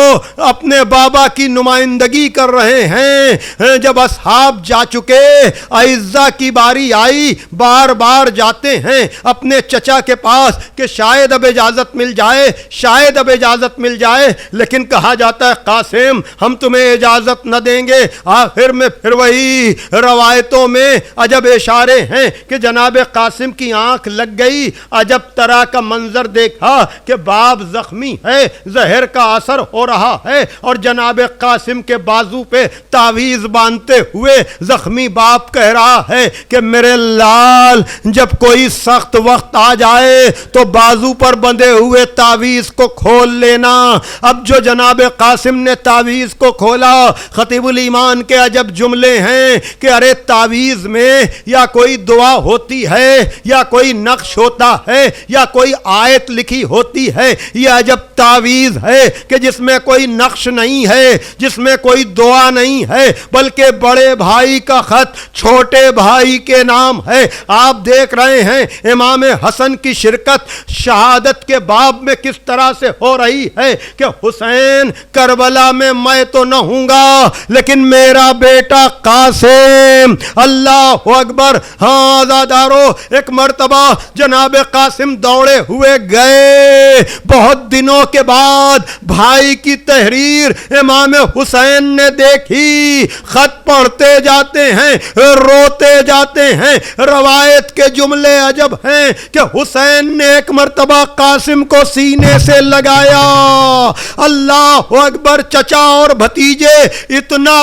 اپنے بابا کی نمائندگی کر رہے ہیں, جب اصحاب جا چکے, اعزا کی باری آئی, بار بار جاتے ہیں اپنے چچا کے پاس کہ شاید اب اجازت مل جائے, شاید اب اجازت مل جائے, لیکن کہا جاتا ہے قاسم ہم تمہیں اجازت نہ دیں گے. آخر میں پھر وہی روایتوں میں عجب اشارے ہیں کہ جناب قاسم کی آنکھ لگ گئی, عجب طرح کا منظر دیکھا کہ باپ زخمی ہے, زہر کا اثر ہو رہا ہے, اور جناب قاسم کے بازو پہ تعویذ باندھتے ہوئے زخمی باپ کہہ رہا ہے کہ میرے لال جب کوئی سخت وقت آ جائے تو بازو پر بندھے ہوئے تعویذ کو کھول لینا. اب جو جناب قاسم نے تعویذ کو کھولا, خطیب الایمان کے عجب جملے ہیں کہ ارے تعویذ میں یا کوئی دعا ہوتی ہے, یا کوئی نقش ہوتا ہے, یا کوئی آیت لکھی ہوتی ہے, یہ عجب تعویذ ہے کہ جس میں کوئی نقش نہیں ہے, جس میں کوئی دعا نہیں ہے, بلکہ بڑے بھائی کا خط چھوٹے بھائی کے نام ہے. آپ دیکھ رہے ہیں امام حسن کی شرکت شہادت کے باب میں کس طرح سے ہو رہی ہے کہ حسین کربلا میں میں تو نہ ہوں گا, لیکن میرا بیٹا قاسم. اللہ اکبر. ہاں عزادارو ایک مرتبہ جناب قاسم دوڑے ہوئے گئے, بہت دنوں کے بعد بھائی کی تحریر امام حسین نے دیکھی, خط پڑھتے جاتے ہیں, روتے جاتے ہیں. روایت کے جملے عجب ہیں کہ حسین نے ایک مرتبہ قاسم کو سینے سے لگایا. اللہ اکبر. چچا اور بھتیجے اتنا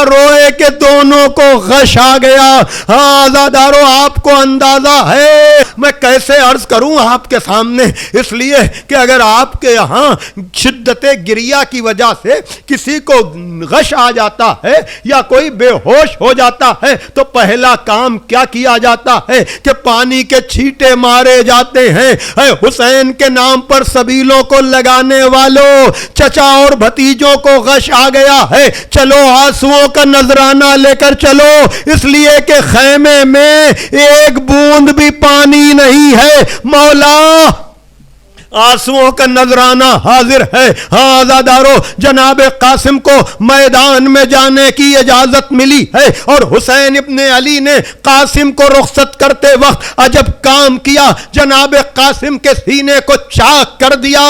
روئے کہ دونوں کو غش آ گیا. ہاں عزادارو آپ کو اندازہ ہے میں کیسے عرض کروں آپ کے سامنے, اس لیے کہ اگر آپ کے یہاں شدت گریہ کی وجہ سے کسی کو غش آ جاتا ہے یا کوئی بے ہوش ہو جاتا ہے تو پہلا کام کیا کیا جاتا ہے کہ پانی کے چھیٹے مارے جاتے ہیں. اے حسین کے نام پر سبیلوں کو لگانے والوں, چچا اور بھتیجوں کو غش آ گیا ہے, چلو آنسوؤں کا نذرانہ لے کر چلو, اس لیے کہ خیمے میں ایک بوند بھی پانی نہیں ہے. مولا آنسوؤں کا نذرانہ حاضر ہے. ہاں عزادارو، جناب قاسم کو میدان میں جانے کی اجازت ملی ہے اور حسین ابن علی نے قاسم کو رخصت کرتے وقت عجب کام کیا. جناب قاسم کے سینے کو چاک کر دیا،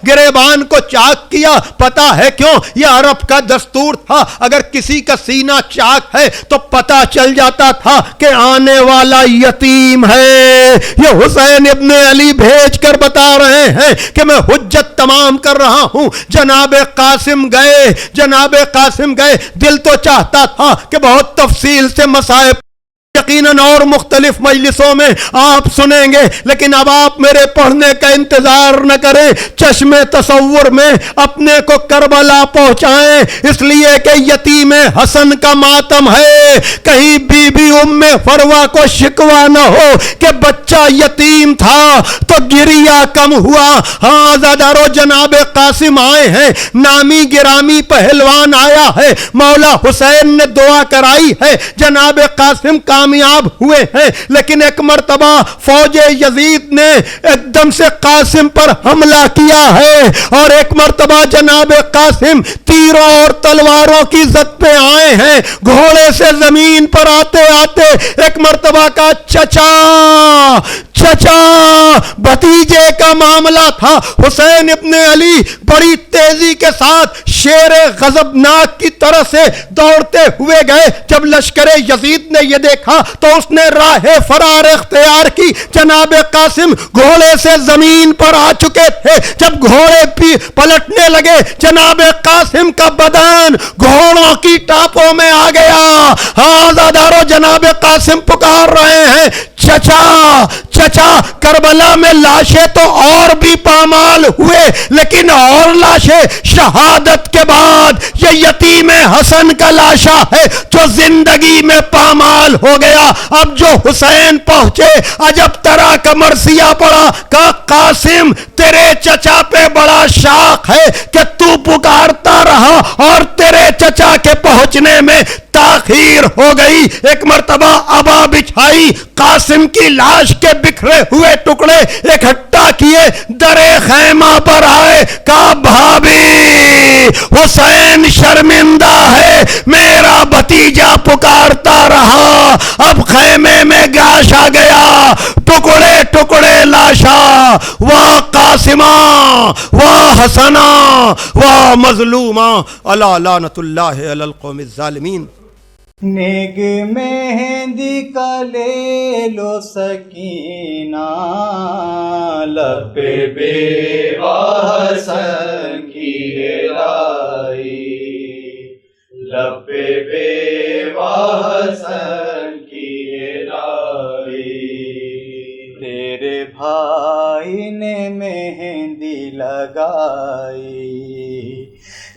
گریبان کو چاک کیا. پتا ہے کیوں؟ یہ عرب کا دستور تھا، اگر کسی کا سینہ چاک ہے تو پتا چل جاتا تھا کہ آنے والا یتیم ہے. یہ حسین ابن علی بھیج کر بتا رہے ہیں کہ میں حجت تمام کر رہا ہوں. جناب قاسم گئے. دل تو چاہتا تھا کہ بہت تفصیل سے مسائل یقیناً اور مختلف مجلسوں میں آپ سنیں گے، لیکن اب آپ میرے پڑھنے کا انتظار نہ کریں، چشم تصور میں اپنے کو کربلا پہنچائیں، اس لیے کہ یتیم حسن کا ماتم ہے. کہیں بی بی ام فروا کو شکوا نہ ہو کہ بچہ یتیم تھا تو گریا کم ہوا. ہاں عزادارو، جناب قاسم آئے ہیں، نامی گرامی پہلوان آیا ہے، مولا حسین نے دعا کرائی ہے، جناب قاسم کامیاب ہوئے ہیں. لیکن ایک مرتبہ فوج یزید نے ایک دم سے قاسم پر حملہ کیا ہے اور ایک مرتبہ جناب قاسم تیروں اور تلواروں کی زد پہ آئے ہیں. گھوڑے سے زمین پر آتے آتے ایک مرتبہ کا چچا بھتیجے کا معاملہ تھا. حسین ابن علی بڑی تیزی کے ساتھ شیر غضبناک کی طرح سے دوڑتے ہوئے گئے. جب لشکر یزید نے یہ دیکھا تو اس نے راہ فرار اختیار کی. جناب قاسم گھوڑے سے زمین پر آ چکے تھے. جب گھوڑے بھی پلٹنے لگے، جناب قاسم کا بدن گھوڑوں کی ٹاپوں میں آ گیا. ہاں عزادارو، جناب قاسم پکار رہے ہیں، چچا. کربلا میں لاشیں تو اور بھی پامال ہوئے، لیکن اور لاشیں شہادت کے بعد یہ یتیم حسن کا لاشا ہے جو زندگی میں پامال ہو گیا. اب جو حسین پہنچے، عجب طرح کا مرثیہ پڑا کہ قاسم تیرے چچا پہ بڑا شاق ہے کہ تو پکارتا رہا اور تیرے چچا کے پہنچنے میں تاخیر ہو گئی. ایک مرتبہ ابا بچھائی، قاسم کی لاش کے بکھرے ہوئے ٹکڑے اکٹھا کیے، درے خیمہ پر آئے، کہا بھابی حسین شرمندہ ہے، میرا بھتیجا پکارتا رہا، اب خیمے میں گاش آ گیا، ٹکڑے ٹکڑے لاشا. واہ قاسمہ، واہ حسنہ، واہ مظلومہ، الا لعنت اللہ علی القوم الظالمین. نیگ مہندی کا لے لو سکینہ، لب بیوہ حسن کی لائی، لب بیوہ حسن کی لائی. تیرے بھائی نے مہندی لگائی،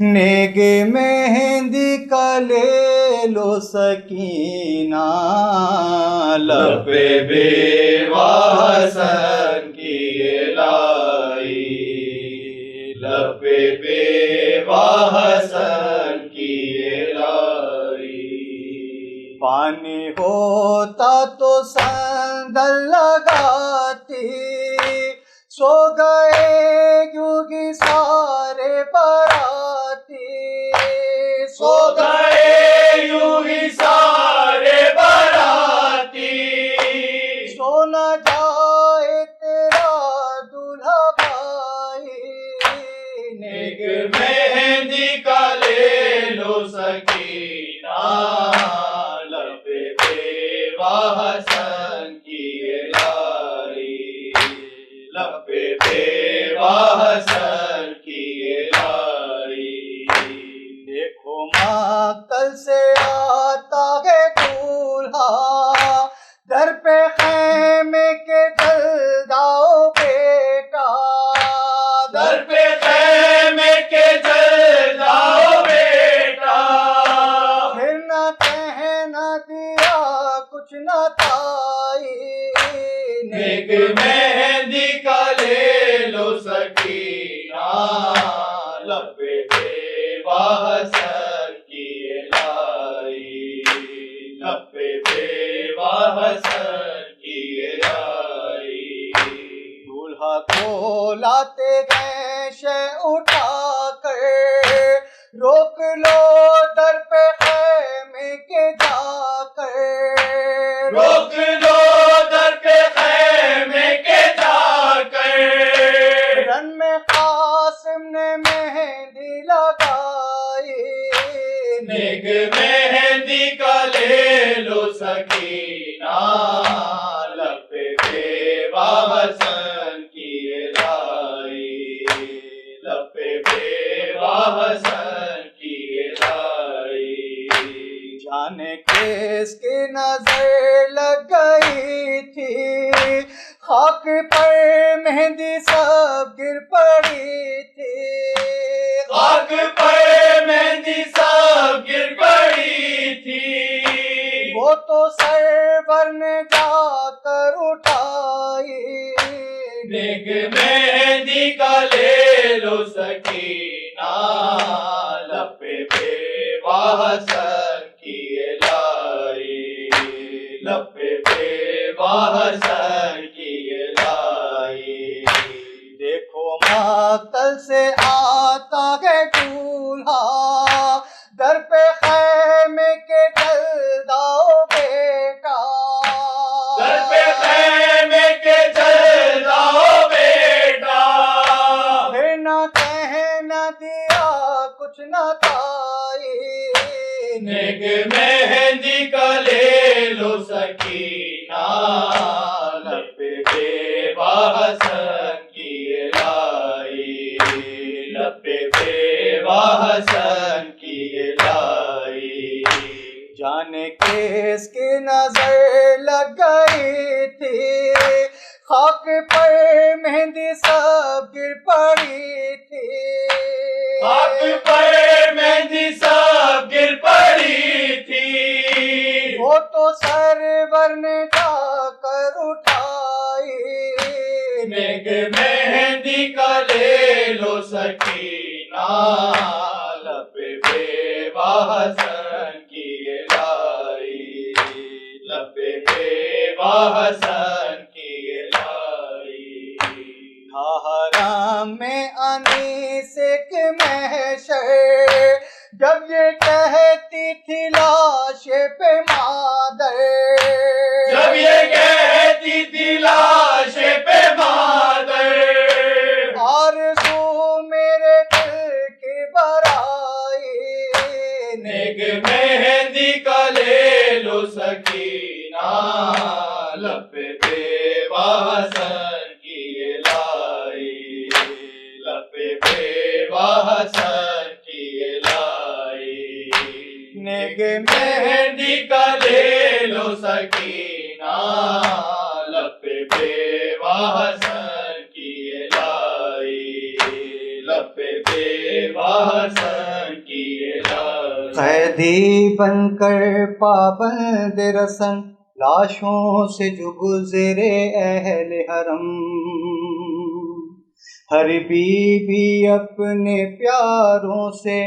نیگ مہندی کا لے لو سکینہ، لب بیوہ حسن کی لائی، لب بیوہ حسن کی لائی. پانی ہوتا تو سندل لگاتی، سو گئے یوگی سارے باراتی، سو گئے یوگی سارے باراتی. سو نہ جائے تیرا دلہا بھائی، نیگ مہندی کا لے لو سکینہ، لب بیوہ حسن کی لائی، لب بیوہ حسن کی لائی. دیکھو مقتل سے آتا ہے دولہا، در پہ خیمے کے جل جاؤ بیٹا، در پہ خیمے کے جل جاؤ بیٹا. پھر نہ کہنا دیا کچھ نہ تائی، نیگ مہندی کا لے لو سکینہ، لب بیوہ حسن کی لائی، لب بیوہ حسن کی لائی. دولہا کو لاتے گئے شے اٹھا کر، روک لو در پہ خیمے کے جا کر، روک لو در پہ خیمے کے جا کر، رن میں قاسم نے مہندی لگائی، نیک مہندی کا لے لو سکینہ، لب پہ بیوہ حسن کی لائی، لب پہ بیوہ حسن کی لائی، جانے کس کی نظر لگ گئی تھی، خاک پر مہندی سب گر پڑی تھی، خاک پر مہندی سب گر پڑی تھی، وہ تو سرور نے جا کر اٹھائی، نیک مہندی کا لے لو سکینہ، لب پہ بیوہ حسن کی لائی، لب پہ بیوہ حسن کی لائی، دیکھو مقتل سے آتا ہے دولہا، در پہ خیمے کے چل داؤ بیٹا، در پہ خیمے کے چل داؤ بیٹا، پھر نہ کہنا دیا کچھ نہ تائی، نیک مہندی کا لے لو سکینہ، لب پہ بیوہ حسن کی لائی، لب پہ بیوہ حسن کی لائی، جانے کس کی نظر لگ گئی تھی، خاک پر مہندی سب گر پڑی تھی، خاک پر مہندی سب گر پڑی تھی، وہ تو سرور نے جا کر اٹھائی، نیک مہندی کا لے لو سکینہ، لب پہ بیوہ حسن کی لائی، لب پہ بیوہ حسن کی لائی، حرم میں انیس ایک محشر، جب یہ کہتی تھی لاش پہ مادر، جب یہ کہتی تھی لاش پہ مادر، آرزو میرے دل کی برائی، نیک مہندی کا لے لو سکینہ، لب پہ بیوہ حسن کی لائی، لب پہ بیوہ حسن کی لائی، نیک مہندی کا لے لو سکینہ، لب پہ بیوہ حسن کی لائی، لب پہ بیوہ حسن کی لائی، قیدی بن کر پابند رسن، لاشوں سے جو گزرے اہل حرم، ہر بی بی اپنے پیاروں سے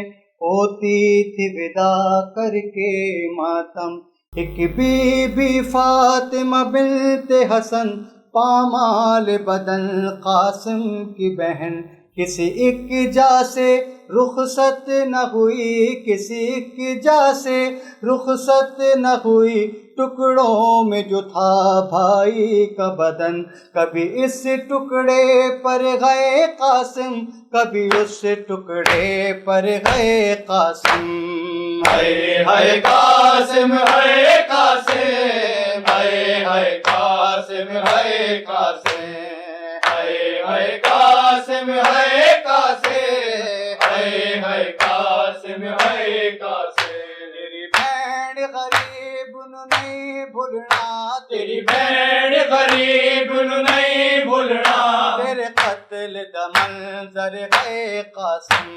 ہوتی تھی ودا کر کے ماتم، ایک بی بی فاطمہ بنت حسن، پامال بدن قاسم کی بہن، کسی ایک جا سے رخصت نہ ہوئی، کسی ایک جا سے رخصت نہ ہوئی، ٹکڑوں میں جو تھا بھائی کا بدن، کبھی اس ٹکڑے پر گئے قاسم، کبھی اس ٹکڑے پر گئے قاسم، ہائے ہائے قاسم ہائے قاسم، ہائے ہائے قاسم ہائے قاسم، ہائے ہائے قاسم ہائے قاسم، ہائے ہائے قاسم ہائے قاسم، تیری بہن غریب نو نہیں بھولنا، تیری بہن غریب نو نہیں بھولنا، تیرے قتل دا منظر ہے قاسم،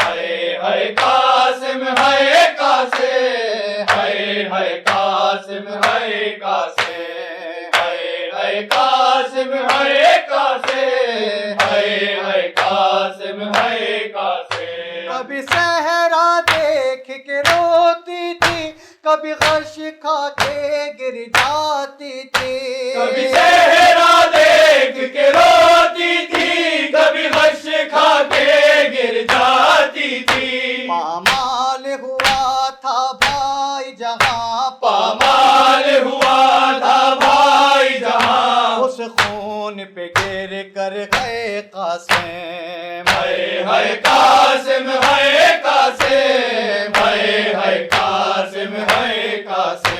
ہائے ہائے قاسم ہائے قاسم، ہائے ہائے قاسم ہائے قاسم، ہائے ہائے قاسم ہائے قاسم، ہائے ہائے قاسم ہائے قاسم، کبھی صحرا دیکھ کے روتی تھی، کبھی غش کھا کے گر جاتی تھی، کبھی صحرا دیکھ کے روتی خون پہ گر کر گئے قاسم، ہائے ہائے قاسم ہائے قاسم، ہائے ہائے قاسم ہائے قاسم،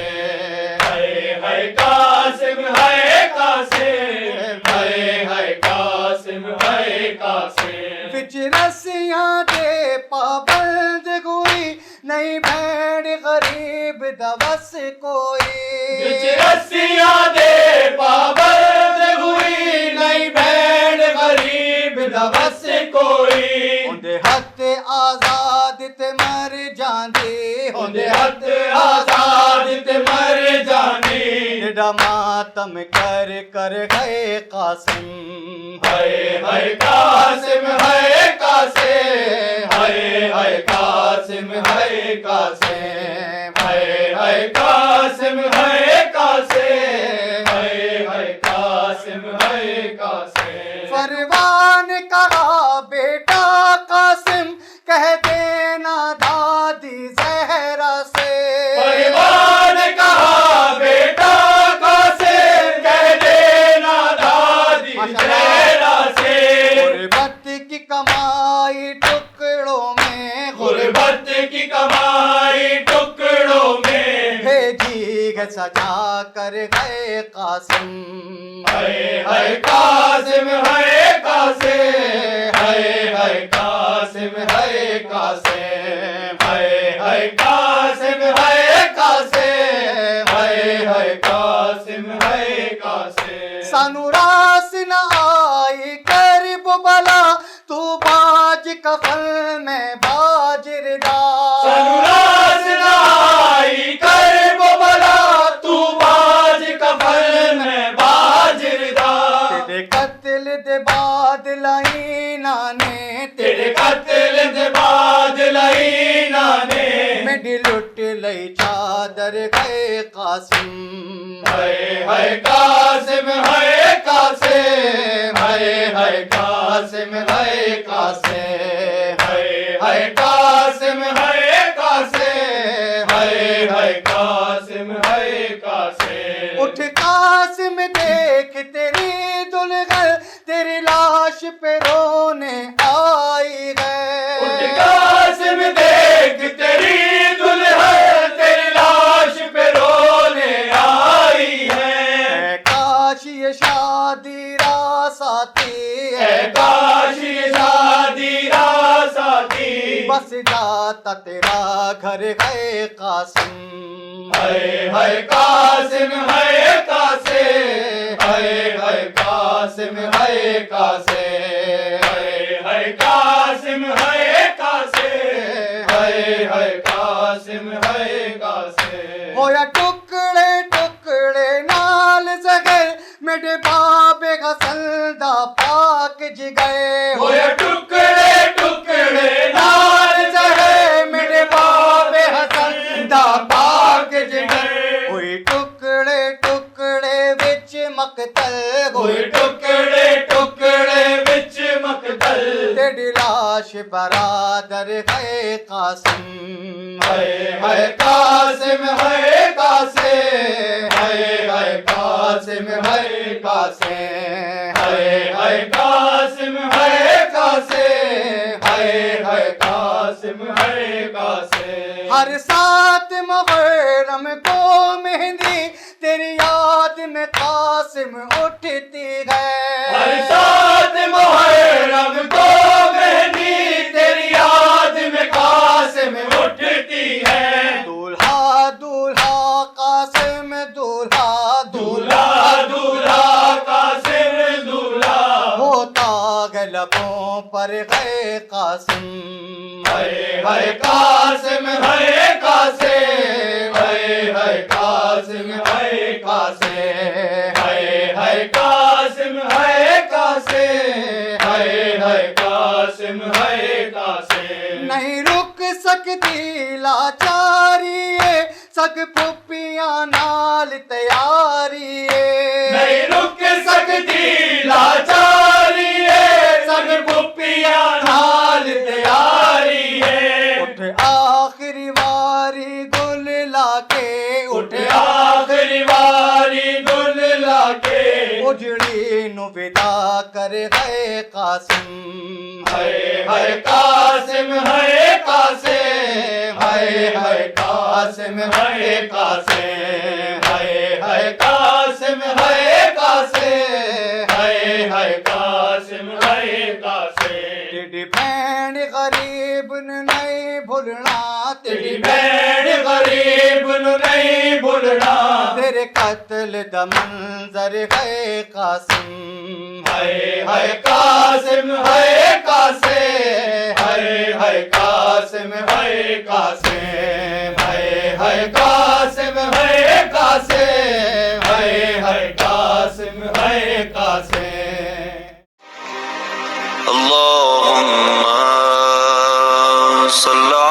ہائے ہائے قاسم ہائے قاسم، ہائے ہائے قاسم ہائے قاسم، بچ رسیاں دے پابند ہوئی نہیں بھیڑ غریب دوس کوئی، بچ رسیاں دے پابند ہوئی نہیں بھیڑ غریب دوس کوئی، اندے ہاتھ آزاد تے مر جاندی، اندے ہاتھ آزاد تے مر جانی، جڑا ماتم کر کر گئے قاسم، ہائے ہائے قاسم ہائے قاسم، ہائے ہائے قاسم ہائے قاسم، ہائے ہائے قاسم ہائے قاسم، ہائے ہائے قاسم ہائے قاسم، فروان کہا بیٹا قاسم کہہ دینا دادی زہرا سے، پروان کہا بیٹا قاسم کہہ دینا دادی زہرا سے، غربت کی کمائی ٹکڑوں میں، غربت کی کمائی ٹکڑوں میں، بھیجی ہے سجا کر گئے قاسم، ہائے ہائے قاسم ہائے قاسم، ہائے ہائے قاسم ہائے قاسم، ہائے ہائے قاسم ہائے قاسم، ہائے ہائے قاسم ہائے قاسم، سانو راس نہ آئی کرب بلا تو باج کفن میں باجردا، سانو راس نہ آئی کرب بلا تو باج کفن میں باجردا، تیرے قتل دے بعد لائنا نے، تیرے قتل دے بعد لائنا نے، میڈی لٹ لئی چادر گئے قاسم، ہائے ہائے قاسم ہائے قاسم، ہائے ہائے قاسم ہائے قاسم، ہائے ہائے قاسم ہائے قاسم، ہائے ہائے قاسم ہائے قاسم، اٹھ قاسم دیکھ تیری دلہن تیری لاش پہ رونے آئی ہے، اٹھ قاسم دیکھ تیری دلہن تیری لاش پہ رونے آئی ہے، اے کاش یہ شادی راس آتی اے ہے، کاش یہ شادی راس آتی، بس جاتا تیرا گھر گئے قاسم، ہائے ہائے قاسم ہائے قاسم، ہائے ہائے قاسم ہائے قاسم، ہائے ہائے قاسم ہائے قاسم، ہائے ہائے قاسم ہائے قاسم، ہویا ٹکڑے ٹکڑے نال زہر میرے بابے غسل دا پاک جگئے، ہویا ٹکڑے ٹکڑے نال زہر میرے بابے حسن دا پاک جگر، ہوئی ٹکڑے ٹکڑے وچ مقتل، کوئی ٹکڑے ٹکڑے وچ مقتل، تیری لاش برادر گئے قاسم، ہائے ہائے قاسم ہائے قاسم، ہائے ہائے قاسم ہائے قاسم، ہائے ہائے قاسم ہائے قاسم، ہائے ہائے قاسم ہائے قاسم، ہر سات محرم کو مہندی تیری یاد میں قاسم اٹھتی ہے، ہر سات محرم کو مہندی تیری یاد میں قاسم اٹھتی ہے، دولہا دولہا قاسم دولہا دولہا دولہا قاسم دولہا، ہوتا ہے لبوں پر گئے قاسم، ہائے ہائے قاسم ہائے قاسم، ہائے ہائے قاسم ہائے قاسم، ہائے ہائے قاسم ہائے قاسم، ہائے ہائے قاسم ہائے قاسم، نہیں رک سکتی لاچاری ہے سگ پھپھیاں نال تیاری ہے، نہیں رک سکتی لاچاری ہے، سگ پھپھیاں نال تیاری ہے، اٹھ آخری واری گل لا کے، اٹھ آخری واری گل لا کے، اجڑی نو ودا کر گئے قاسم ہے قاسم ہے قاسم ہے قاسم ہے قاسم ہے قاسم ہے قاسم ہے قاسم ہے قاسم تیری بہن غریب نو نہیں بھولنا تیری بہن غریب نو نہیں بھولنا تیرے قتل دا منظر ہے قاسم ہے قاسم ہے قاسم ہے قاسم ہے قاسم ہے قاسم ہے قاسم ہے قاسم ہے قاسم اللهم صل